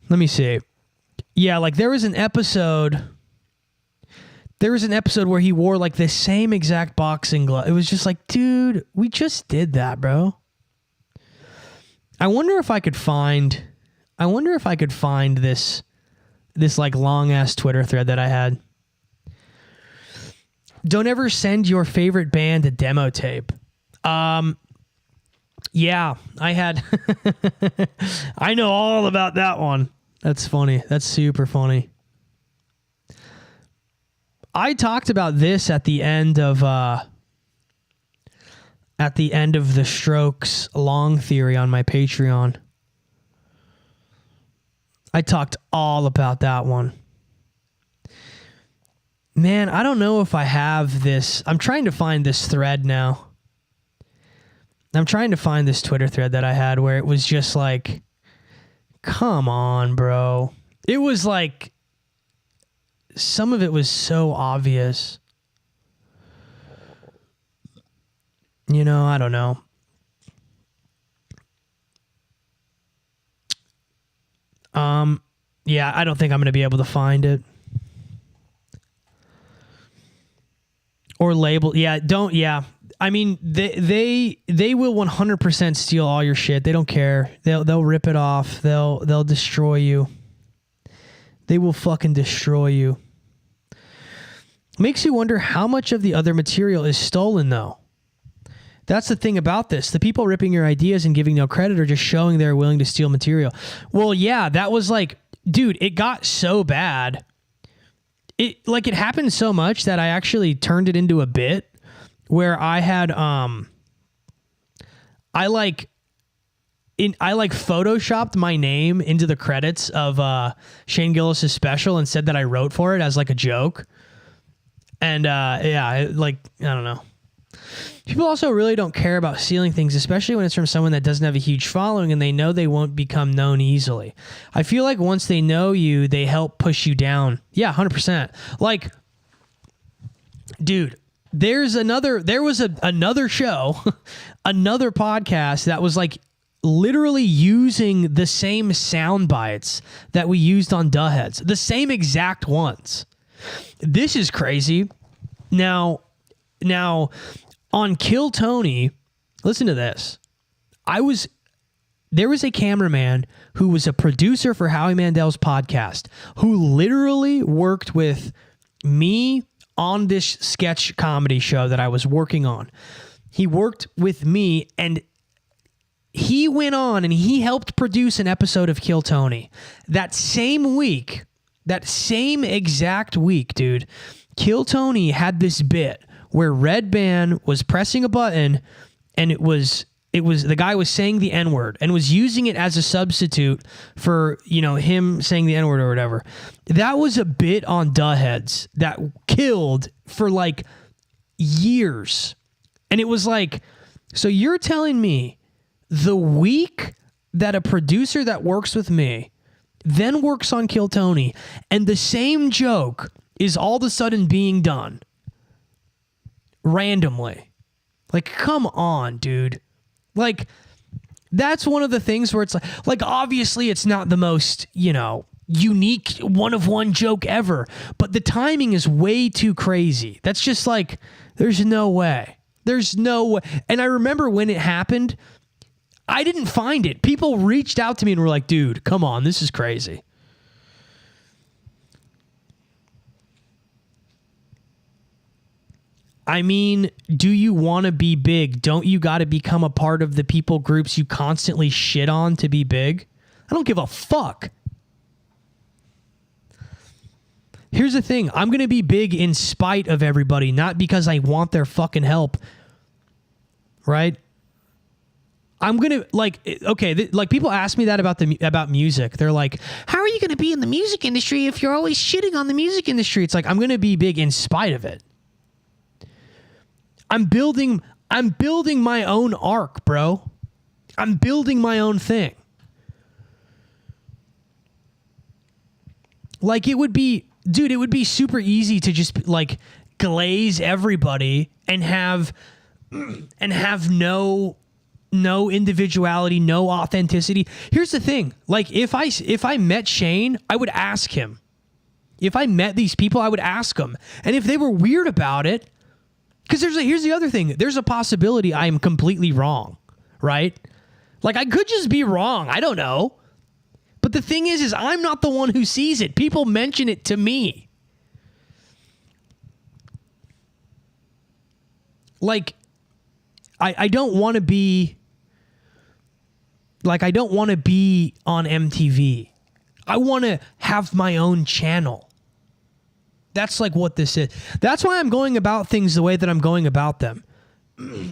Let me see. Yeah, like there was an episode where he wore like the same exact boxing glove. It was just like, dude, we just did that, bro. I wonder if I could find I wonder if I could find this like long ass Twitter thread that I had. Don't ever send your favorite band a demo tape. Yeah, I had. I know all about that one. That's funny. That's super funny. I talked about this at the end of the Strokes long theory on my Patreon. I talked all about that one. Man, I don't know if I have this. I'm trying to find this thread now. I'm trying to find this Twitter thread that I had where it was just like, come on, bro. It was like, some of it was so obvious. You know, I don't know. Yeah, I don't think I'm going to be able to find it. Or label. Yeah, don't. Yeah. I mean, they will 100% steal all your shit. They don't care. They'll rip it off. They'll destroy you. They will fucking destroy you. Makes you wonder how much of the other material is stolen, though. That's the thing about this. The people ripping your ideas and giving no credit are just showing they're willing to steal material. Well, yeah, that was like, dude, it got so bad. It happened so much that I actually turned it into a bit where I had I photoshopped my name into the credits of Shane Gillis's special and said that I wrote for it as like a joke. And I don't know. People also really don't care about stealing things, especially when it's from someone that doesn't have a huge following and they know they won't become known easily. I feel like once they know you, they help push you down. Yeah, 100%. Like, dude, there was another show, another podcast that was like literally using the same sound bites that we used on Duh Heads, the same exact ones. This is crazy. Now on Kill Tony, listen to this. There was a cameraman who was a producer for Howie Mandel's podcast who literally worked with me on this sketch comedy show that I was working on. He worked with me and he went on and he helped produce an episode of Kill Tony. That same exact week, dude, Kill Tony had this bit where Red Band was pressing a button and it was the guy was saying the N-word and was using it as a substitute for, him saying the N-word or whatever. That was a bit on Duh Heads that killed for like years. And it was like, so you're telling me the week that a producer that works with me then works on Kill Tony and the same joke is all of a sudden being done randomly. Like, come on, dude. Like, that's one of the things where it's like obviously it's not the most, unique one-of-one joke ever, but the timing is way too crazy. That's just like, there's no way. There's no way. And I remember when it happened, I didn't find it. People reached out to me and were like, dude, come on, this is crazy. I mean, do you want to be big? Don't you got to become a part of the people groups you constantly shit on to be big? I don't give a fuck. Here's the thing. I'm going to be big in spite of everybody, not because I want their fucking help. Right? I'm going to people ask me that about music. They're like, how are you going to be in the music industry if you're always shitting on the music industry? It's like, I'm going to be big in spite of it. I'm building my own arc, bro. I'm building my own thing. Like, it would be super easy to just like glaze everybody and have no individuality, no authenticity. Here's the thing. Like, if I met Shane, I would ask him. If I met these people, I would ask them. And if they were weird about it, because here's the other thing. There's a possibility I am completely wrong, right? Like, I could just be wrong. I don't know. But the thing is I'm not the one who sees it. People mention it to me. Like, I don't want to be, like, I don't want to be on MTV. I want to have my own channel. That's like what this is. That's why I'm going about things the way that I'm going about them.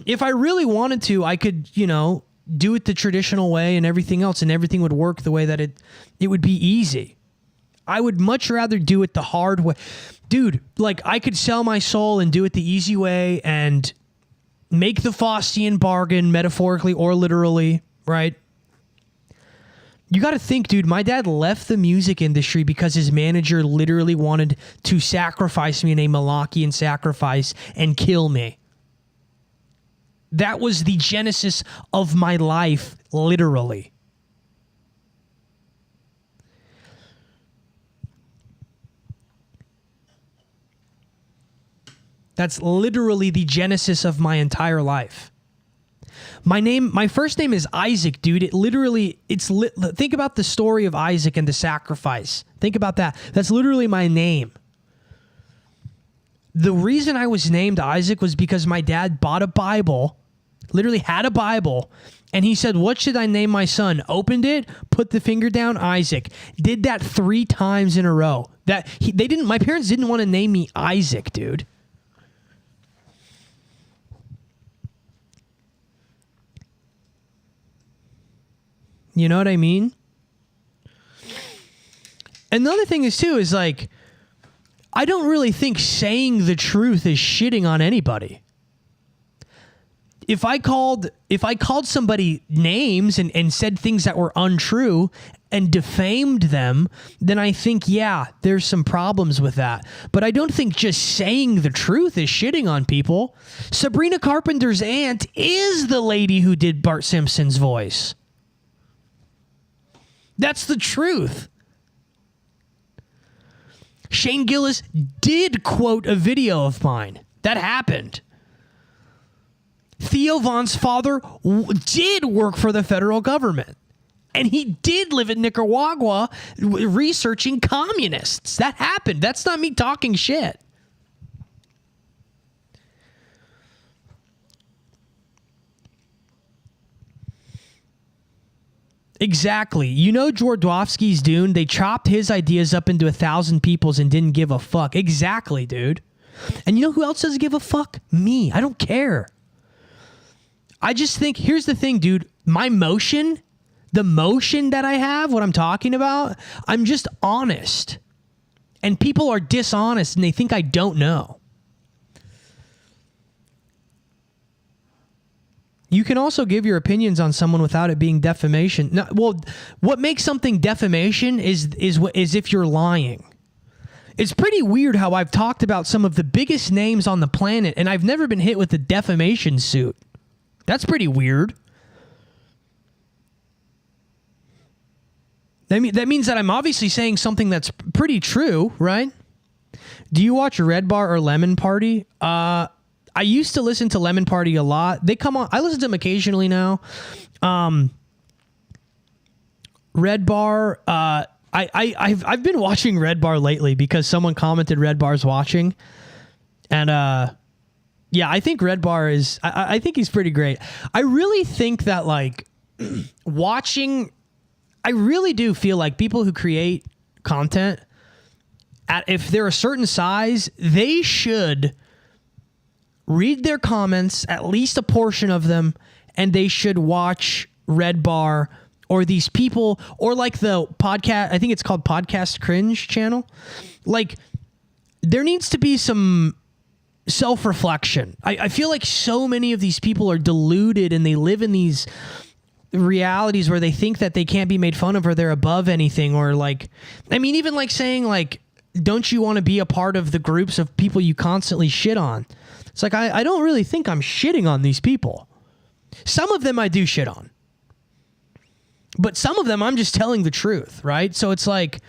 If I really wanted to, I could, you know, do it the traditional way and everything else, and everything would work the way that it would be easy. I would much rather do it the hard way. Dude, like, I could sell my soul and do it the easy way and make the Faustian bargain, metaphorically or literally, right? You got to think, dude, my dad left the music industry because his manager literally wanted to sacrifice me in a Malachian sacrifice and kill me. That was the genesis of my life, literally. That's literally the genesis of my entire life. My first name is Isaac, dude. Think about the story of Isaac and the sacrifice. Think about that. That's literally my name. The reason I was named Isaac was because my dad bought a Bible, literally had a Bible, and he said, "What should I name my son?" Opened it, put the finger down, Isaac. Did that 3 times in a row. My parents didn't want to name me Isaac, dude. You know what I mean? And the other thing is, too, is like, I don't really think saying the truth is shitting on anybody. If I called somebody names and said things that were untrue and defamed them, then I think, yeah, there's some problems with that. But I don't think just saying the truth is shitting on people. Sabrina Carpenter's aunt is the lady who did Bart Simpson's voice. That's the truth. Shane Gillis did quote a video of mine. That happened. Theo Von's father did work for the federal government. And he did live in Nicaragua researching communists. That happened. That's not me talking shit. Exactly. You know Twardowski's Dune? They chopped his ideas up into 1,000 people's and didn't give a fuck. Exactly, dude. And you know who else doesn't give a fuck? Me. I don't care. I just think, here's the thing, dude. My motion, the motion that I have, what I'm talking about, I'm just honest. And people are dishonest and they think I don't know. You can also give your opinions on someone without it being defamation. No, well, what makes something defamation is if you're lying. It's pretty weird how I've talked about some of the biggest names on the planet and I've never been hit with a defamation suit. That's pretty weird. That means that I'm obviously saying something that's pretty true, right? Do you watch Red Bar or Lemon Party? I used to listen to Lemon Party a lot. They come on. I listen to them occasionally now. Red Bar. I've been watching Red Bar lately because someone commented Red Bar's watching, and yeah, I think Red Bar is. I think he's pretty great. I really think that like watching. I really do feel like people who create content, if they're a certain size, they should read their comments, at least a portion of them, and they should watch Red Bar or these people, or like the podcast, I think it's called Podcast Cringe channel. Like, there needs to be some self-reflection. I feel like so many of these people are deluded and they live in these realities where they think that they can't be made fun of or they're above anything, or like, I mean, even like saying like, don't you want to be a part of the groups of people you constantly shit on? It's like, I don't really think I'm shitting on these people. Some of them I do shit on. But some of them I'm just telling the truth, right? So it's like,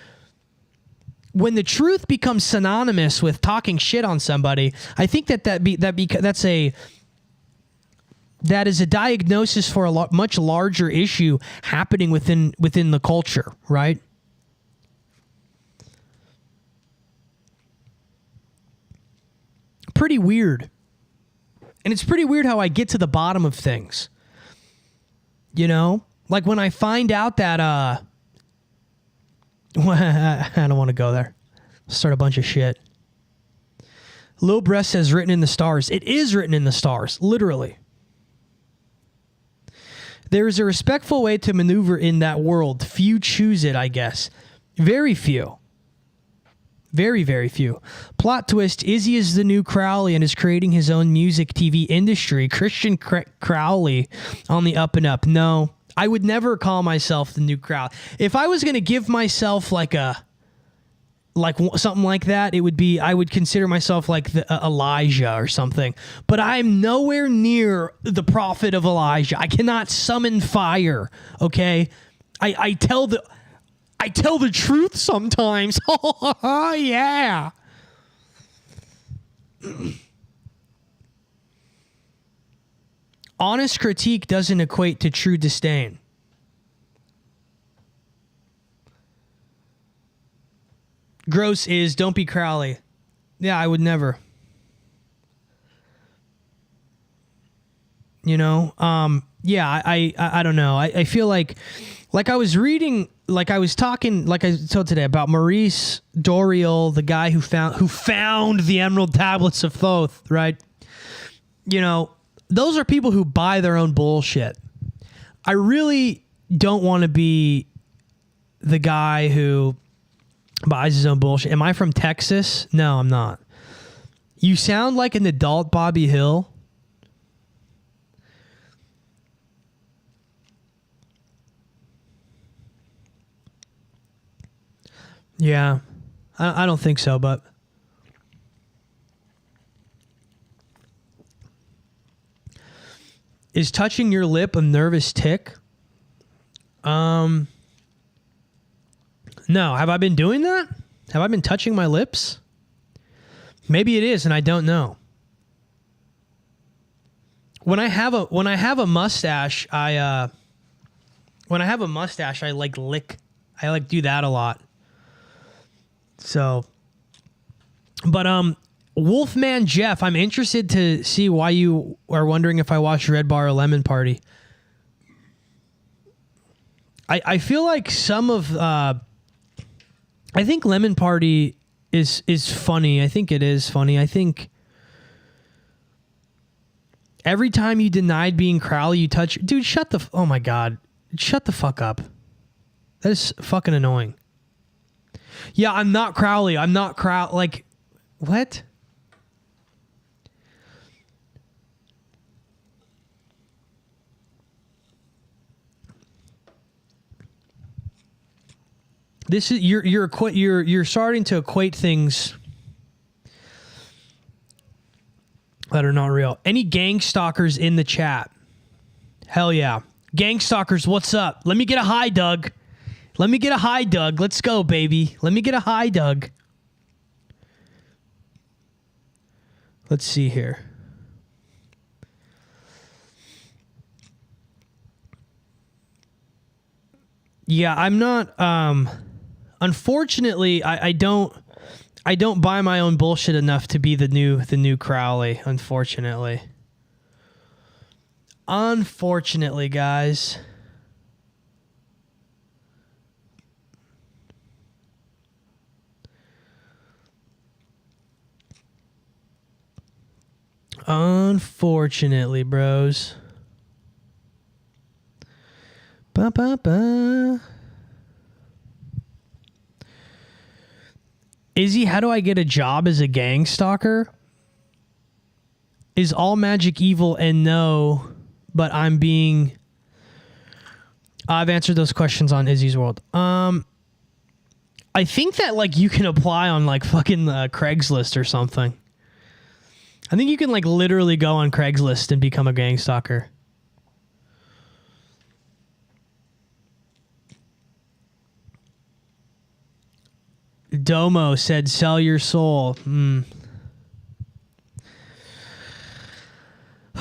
when the truth becomes synonymous with talking shit on somebody, I think that's that is a diagnosis for a much larger issue happening within the culture, right? Pretty weird. And it's pretty weird how I get to the bottom of things. You know? Like when I find out that, I don't want to go there. Start a bunch of shit. Lil Breast says written in the stars. It is written in the stars, literally. There is a respectful way to maneuver in that world. Few choose it, I guess. Very few. Very, very few. Plot twist, Izzy is the new Crowley and is creating his own music TV industry. Christian Crowley on the up and up. No, I would never call myself the new Crowley. If I was going to give myself like something like that, it would be, I would consider myself like the Elijah or something. But I'm nowhere near the prophet of Elijah. I cannot summon fire, okay? I tell the truth sometimes. Oh, yeah. Honest critique doesn't equate to true disdain. Gross is, don't be Crowley. Yeah, I would never. You know? Yeah, I don't know. I feel like I was reading, like I was talking, like I told today, about Maurice Doriel, the guy who found the Emerald Tablets of Thoth, right? You know, those are people who buy their own bullshit. I really don't want to be the guy who buys his own bullshit. Am I from Texas? No, I'm not. You sound like an adult Bobby Hill. Yeah, I don't think so, but is touching your lip a nervous tick? No. Have I been doing that? Have I been touching my lips? Maybe it is, and I don't know. When I have a mustache, I like lick. I like do that a lot. So, but Wolfman Jeff, I'm interested to see why you are wondering if I watched Red Bar or Lemon Party. I feel like some of I think Lemon Party is funny. I think it is funny. I think every time you denied being Crowley, you touch... Dude, oh my God. Shut the fuck up. That is fucking annoying. Yeah, I'm not Crowley. I'm not like, what? This is you're starting to equate things that are not real. Any gang stalkers in the chat? Hell yeah. Gang stalkers, what's up? Let me get a high, Doug. Let me get a high, Doug. Let's go, baby. Let me get a high, Doug. Let's see here. Yeah, I'm not... Unfortunately, I don't buy my own bullshit enough to be the new Crowley, unfortunately. Unfortunately, guys. Unfortunately, bros. Ba ba ba. Izzy, how do I get a job as a gang stalker? Is all magic evil? And no, but I've answered those questions on Izzy's World. I think that like you can apply on like fucking Craigslist or something. I think you can like literally go on Craigslist and become a gang stalker. Domo said, sell your soul.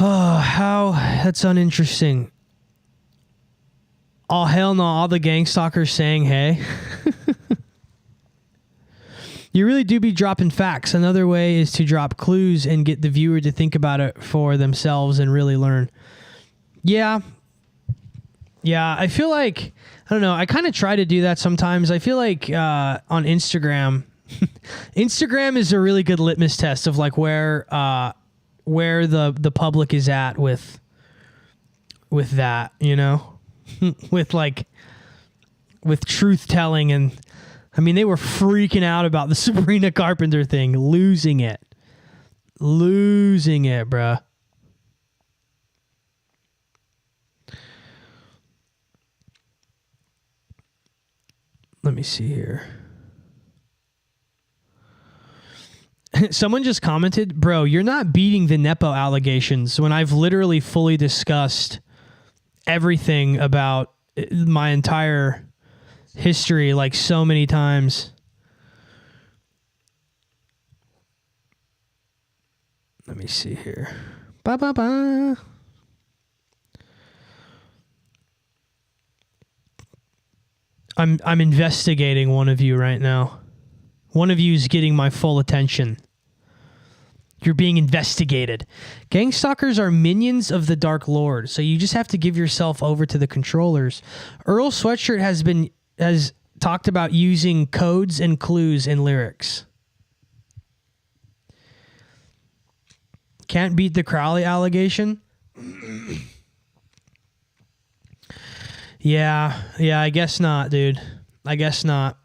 Oh, How? That's uninteresting. Oh, hell no. All the gang stalkers saying, hey. You really do be dropping facts. Another way is to drop clues and get the viewer to think about it for themselves and really learn. Yeah. Yeah, I feel like, I don't know, I kind of try to do that sometimes. I feel like on Instagram, Instagram is a really good litmus test of like where the public is at with that, you know, with truth telling. And I mean, they were freaking out about the Sabrina Carpenter thing, losing it, bruh. Let me see here. Someone just commented, bro, you're not beating the Nepo allegations when I've literally fully discussed everything about my entire history like so many times. Let me see here. Ba-ba-ba. I'm investigating one of you right now. One of you is getting my full attention. You're being investigated. Gang stalkers are minions of the Dark Lord, so you just have to give yourself over to the controllers. Earl Sweatshirt has talked about using codes and clues in lyrics. Can't beat the Crowley allegation. Yeah, I guess not, dude. I guess not.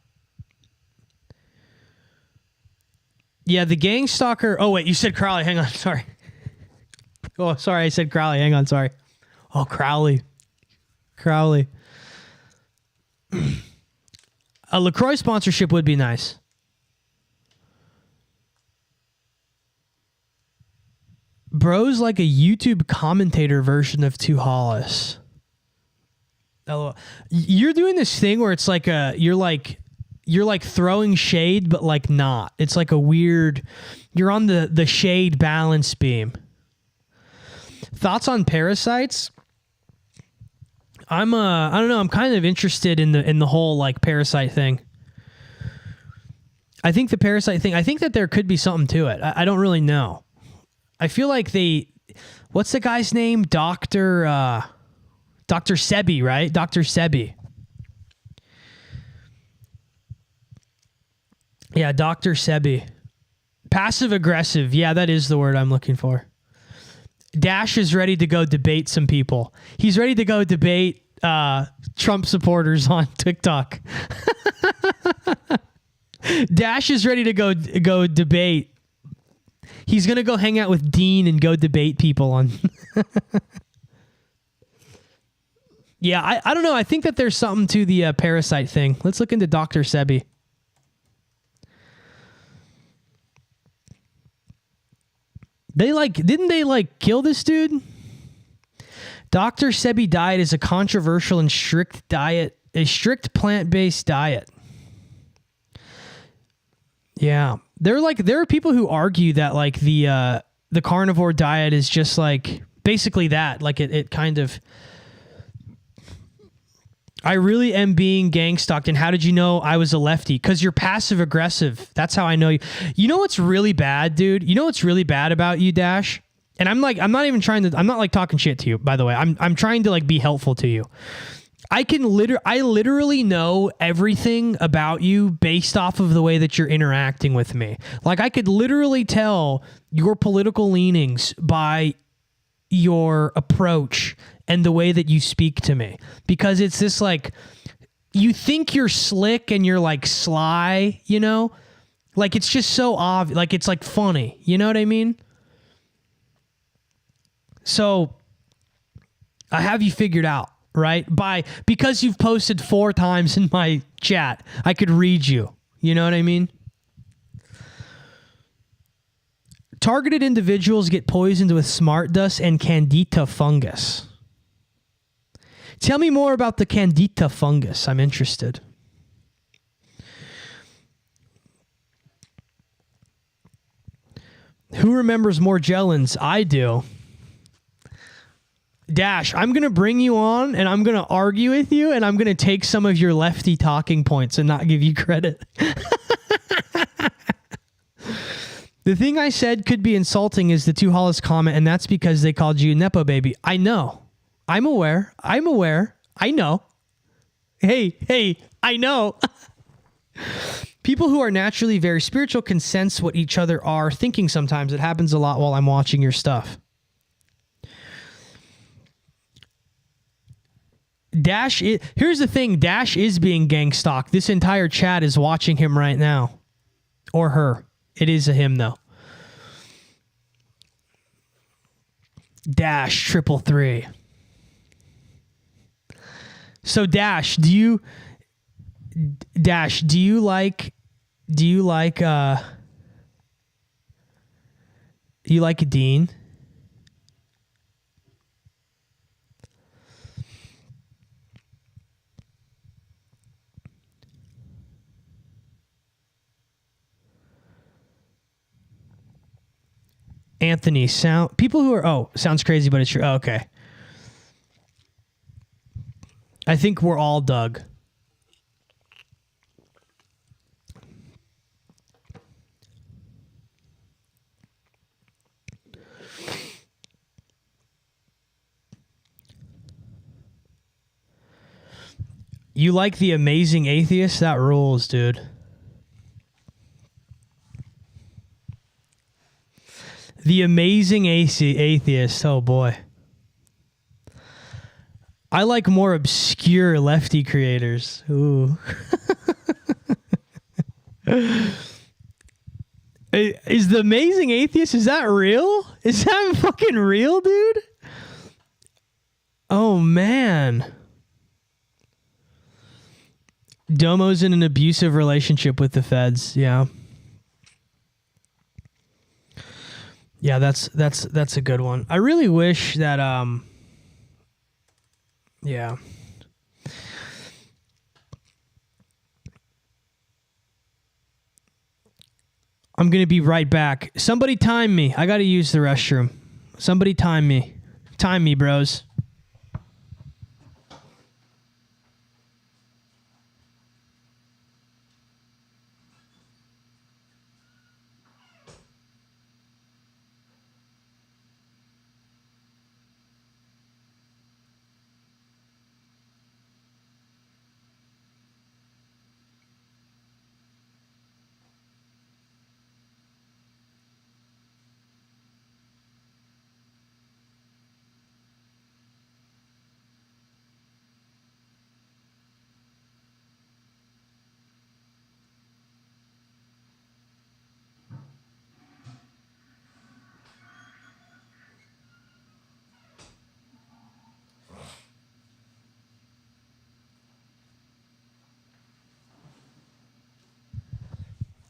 Yeah, the gang stalker. Oh, wait, you said Crowley. Hang on, sorry. Oh, sorry, I said Crowley. Hang on, sorry. Oh, Crowley. A LaCroix sponsorship would be nice. Bro's like a YouTube commentator version of Tu Hollis. LOL. You're doing this thing where it's like you're like throwing shade, but like not. It's like a weird, you're on the shade balance beam. Thoughts on parasites? I don't know. I'm kind of interested in the whole like parasite thing. I think the parasite thing, I think that there could be something to it. I don't really know. I feel like what's the guy's name? Dr. Sebi, right? Dr. Sebi. Yeah, Dr. Sebi. Passive aggressive. Yeah, that is the word I'm looking for. Dash is ready to go debate some people. He's ready to go debate Trump supporters on TikTok. Dash is ready to go debate. He's going to go hang out with Dean and go debate people on... Yeah, I don't know. I think that there's something to the parasite thing. Let's look into Dr. Sebi. Didn't they kill this dude? Dr. Sebi diet is a controversial and strict plant-based diet. Yeah. There are people who argue that like the carnivore diet is just like basically that. Like it kind of... I really am being gang stalked. And how did you know I was a lefty? Because you're passive aggressive. That's how I know you. You know what's really bad, dude? You know what's really bad about you, Dash? And I'm not like talking shit to you, by the way. I'm trying to like be helpful to you. I literally know everything about you based off of the way that you're interacting with me. Like I could literally tell your political leanings by your approach and the way that you speak to me, because it's this like, you think you're slick and you're like sly, you know, like it's just so obvious, like it's like funny, you know what I mean? So I have you figured out, right? Because you've posted 4 times in my chat, I could read you, you know what I mean? Targeted individuals get poisoned with smart dust and candida fungus. Tell me more about the candida fungus. I'm interested. Who remembers Morgellons? I do. Dash, I'm going to bring you on and I'm going to argue with you and I'm going to take some of your lefty talking points and not give you credit. The thing I said could be insulting is the Two Hollis comment, and that's because they called you Nepo baby. I know. I'm aware. I know. Hey, I know. People who are naturally very spiritual can sense what each other are thinking sometimes. It happens a lot while I'm watching your stuff. Here's the thing. Dash is being gangstalked. This entire chat is watching him right now. Or her. It is a him, though. Dash 333. So Dash, do you like Dean? Anthony, people who are, sounds crazy, but it's true. Oh, okay. I think we're all Doug. You like The Amazing Atheist? That rules, dude. The Amazing Atheist. Oh, boy. I like more obscure lefty creators. Ooh. Is The Amazing Atheist, is that real? Is that fucking real, dude? Oh, man. Domo's in an abusive relationship with the feds. Yeah. Yeah, that's a good one. I really wish that yeah. I'm going to be right back. Somebody time me. I got to use the restroom. Somebody time me. Time me, bros.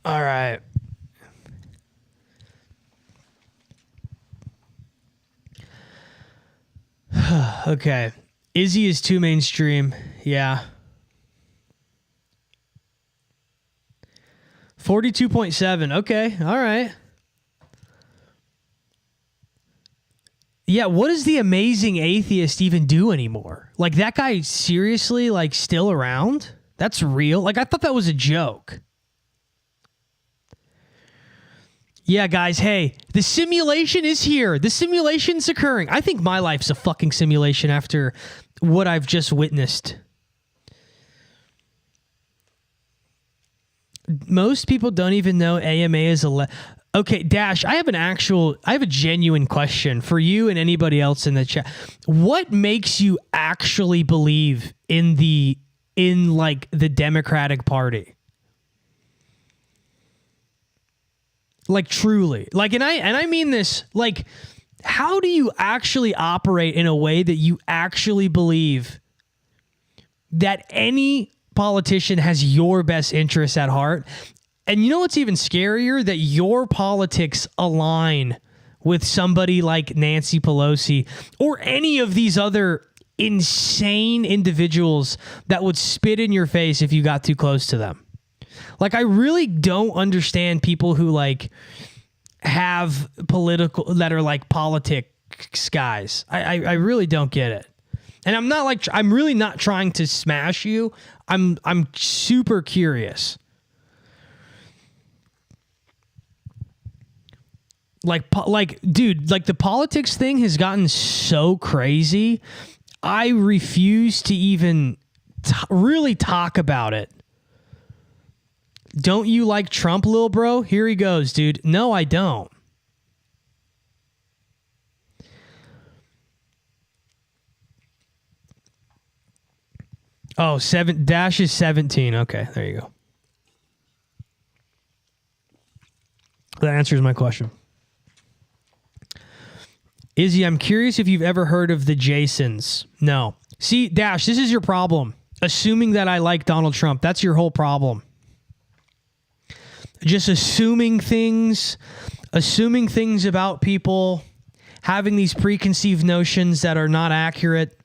All right. Okay. Izzy is too mainstream. Yeah. 42.7. Okay. All right. Yeah, what does The Amazing Atheist even do anymore? Like, that guy seriously, like, still around? That's real? Like, I thought that was a joke. Yeah, guys, hey, the simulation is here. The simulation's occurring. I think my life's a fucking simulation after what I've just witnessed. Most people don't even know AMA is Okay, Dash, I have a genuine question for you and anybody else in the chat. What makes you actually believe in the Democratic Party? Like, truly. Like, and I mean this, like, how do you actually operate in a way that you actually believe that any politician has your best interests at heart? And you know what's even scarier? That your politics align with somebody like Nancy Pelosi or any of these other insane individuals that would spit in your face if you got too close to them. Like, I really don't understand people who, like, have that are, like, politic skies. I really don't get it. And I'm really not trying to smash you. I'm super curious. Dude, the politics thing has gotten so crazy. I refuse to even really talk about it. Don't you like Trump, lil bro? Here he goes, dude. No, I don't. Oh, Dash is 17. Okay, there you go. That answers my question. Izzy, I'm curious if you've ever heard of the Jasons. No. See, Dash, this is your problem. Assuming that I like Donald Trump. That's your whole problem. Just assuming things about people, having these preconceived notions that are not accurate,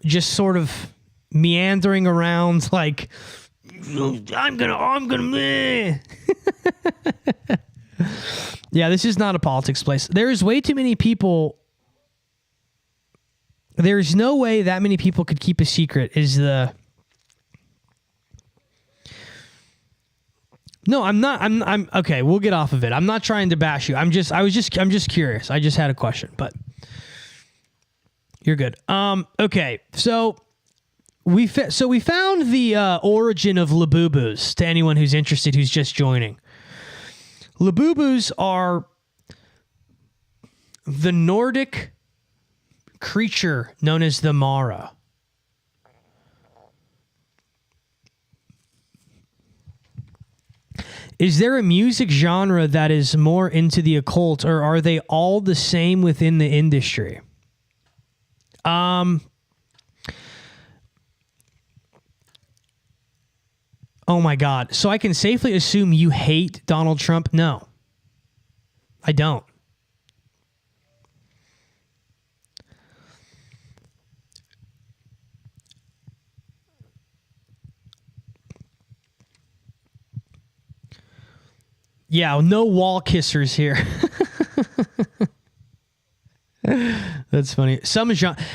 just sort of meandering around like, I'm gonna meh. Yeah, this is not a politics place. There's way too many people. There's no way that many people could keep a secret No, I'm not. I'm okay. We'll get off of it. I'm not trying to bash you. I'm just curious. I just had a question, but you're good. Okay. So we found the origin of Labubus to anyone who's interested, who's just joining. Labubus are the Nordic creature known as the Mara. Is there a music genre that is more into the occult, or are they all the same within the industry? Oh my God. So I can safely assume you hate Donald Trump? No, I don't. Yeah, no wall kissers here. That's funny.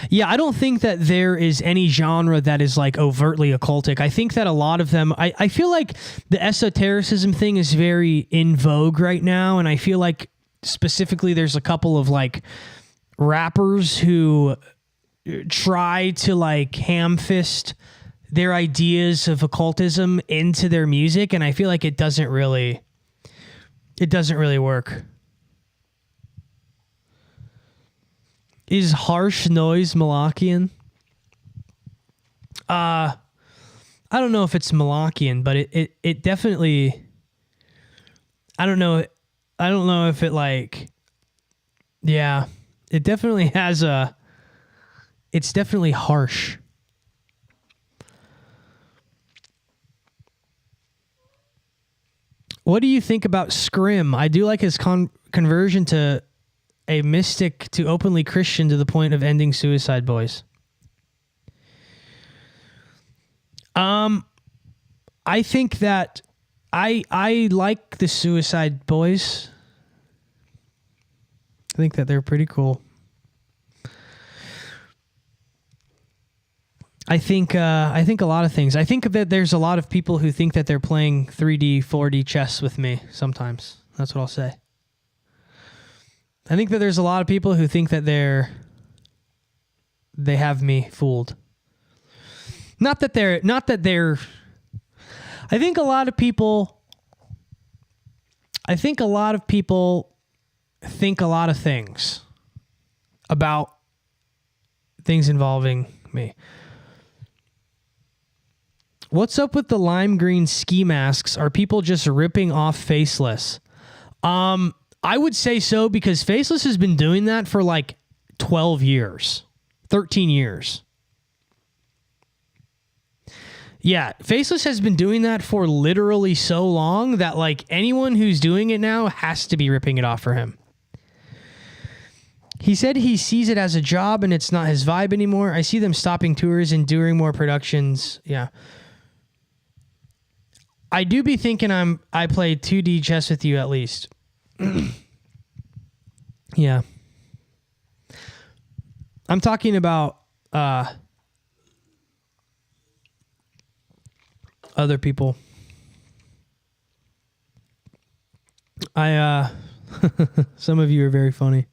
Yeah, I don't think that there is any genre that is like overtly occultic. I think that a lot of them, I feel like the esotericism thing is very in vogue right now. And I feel like specifically there's a couple of like rappers who try to like ham fist their ideas of occultism into their music. And I feel like it doesn't really work. Is harsh noise Malachian? I don't know if it's Malachian, but it definitely, I don't know if it like, yeah, it definitely has it's definitely harsh. What do you think about Scrim? I do like his conversion to a mystic to openly Christian to the point of ending Suicide Boys. I think that I like the Suicide Boys. I think that they're pretty cool. I think a lot of things. I think that there's a lot of people who think that they're playing 3D, 4D chess with me sometimes. That's what I'll say. I think that there's a lot of people who think that they have me fooled. Not that they're I think a lot of people think a lot of things about things involving me. What's up with the lime green ski masks? Are people just ripping off Faceless? I would say so, because Faceless has been doing that for like 12 years, 13 years. Yeah, Faceless has been doing that for literally so long that like anyone who's doing it now has to be ripping it off for him. He said he sees it as a job and it's not his vibe anymore. I see them stopping tours and doing more productions. Yeah. I do be thinking I played 2D chess with you at least. Yeah. I'm talking about other people. Some of you are very funny.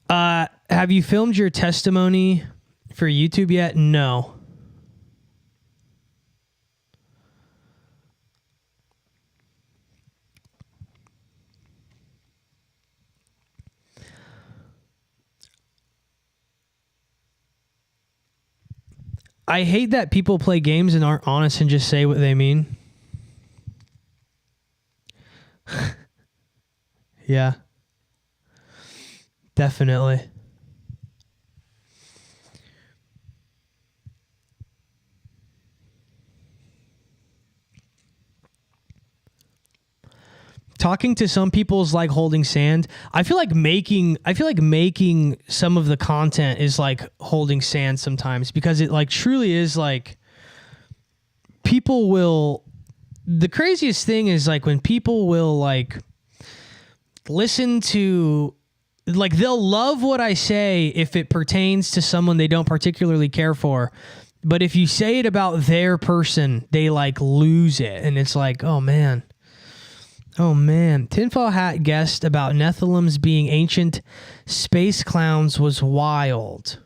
Have you filmed your testimony for YouTube yet? No. I hate that people play games and aren't honest and just say what they mean. Yeah. Definitely. Talking to some people is like holding sand. I feel like making some of the content is like holding sand sometimes, because it like truly is like people will. The craziest thing is like when people will like listen to, like, they'll love what I say if it pertains to someone they don't particularly care for. But if you say it about their person, they like lose it. And it's like, oh man. Oh man. Tinfoil Hat guessed about Nephilims being ancient space clowns was wild.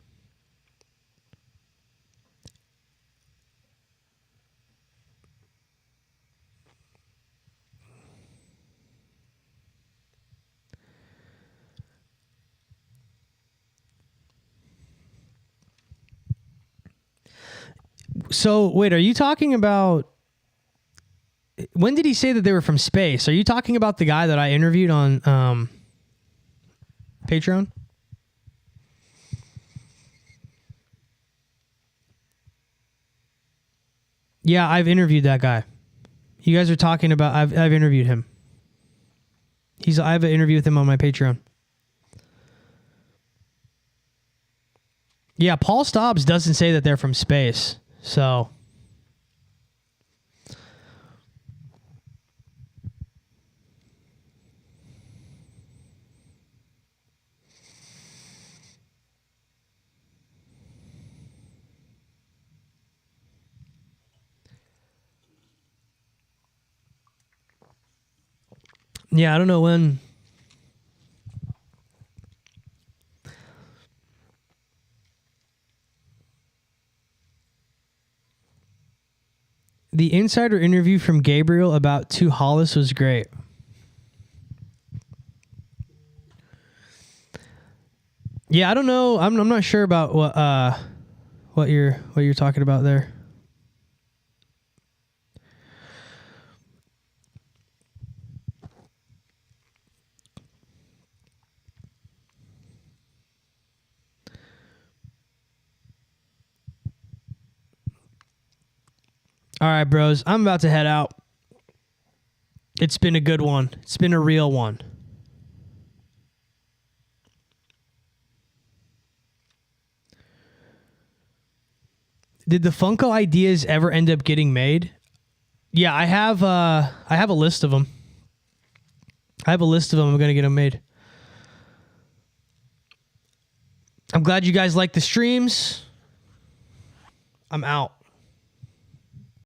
So wait, are you talking about, when did he say that they were from space? Are you talking about the guy that I interviewed on Patreon? Yeah, I've interviewed that guy. You guys are talking about, I've interviewed him. I have an interview with him on my Patreon. Yeah, Paul Stobbs doesn't say that they're from space. So yeah, I don't know when. The insider interview from Gabriel about To Hollis was great. Yeah, I don't know. I'm not sure about what you're talking about there. All right, bros. I'm about to head out. It's been a good one. It's been a real one. Did the Funko ideas ever end up getting made? Yeah, I have a list of them. I have a list of them. I'm going to get them made. I'm glad you guys like the streams. I'm out.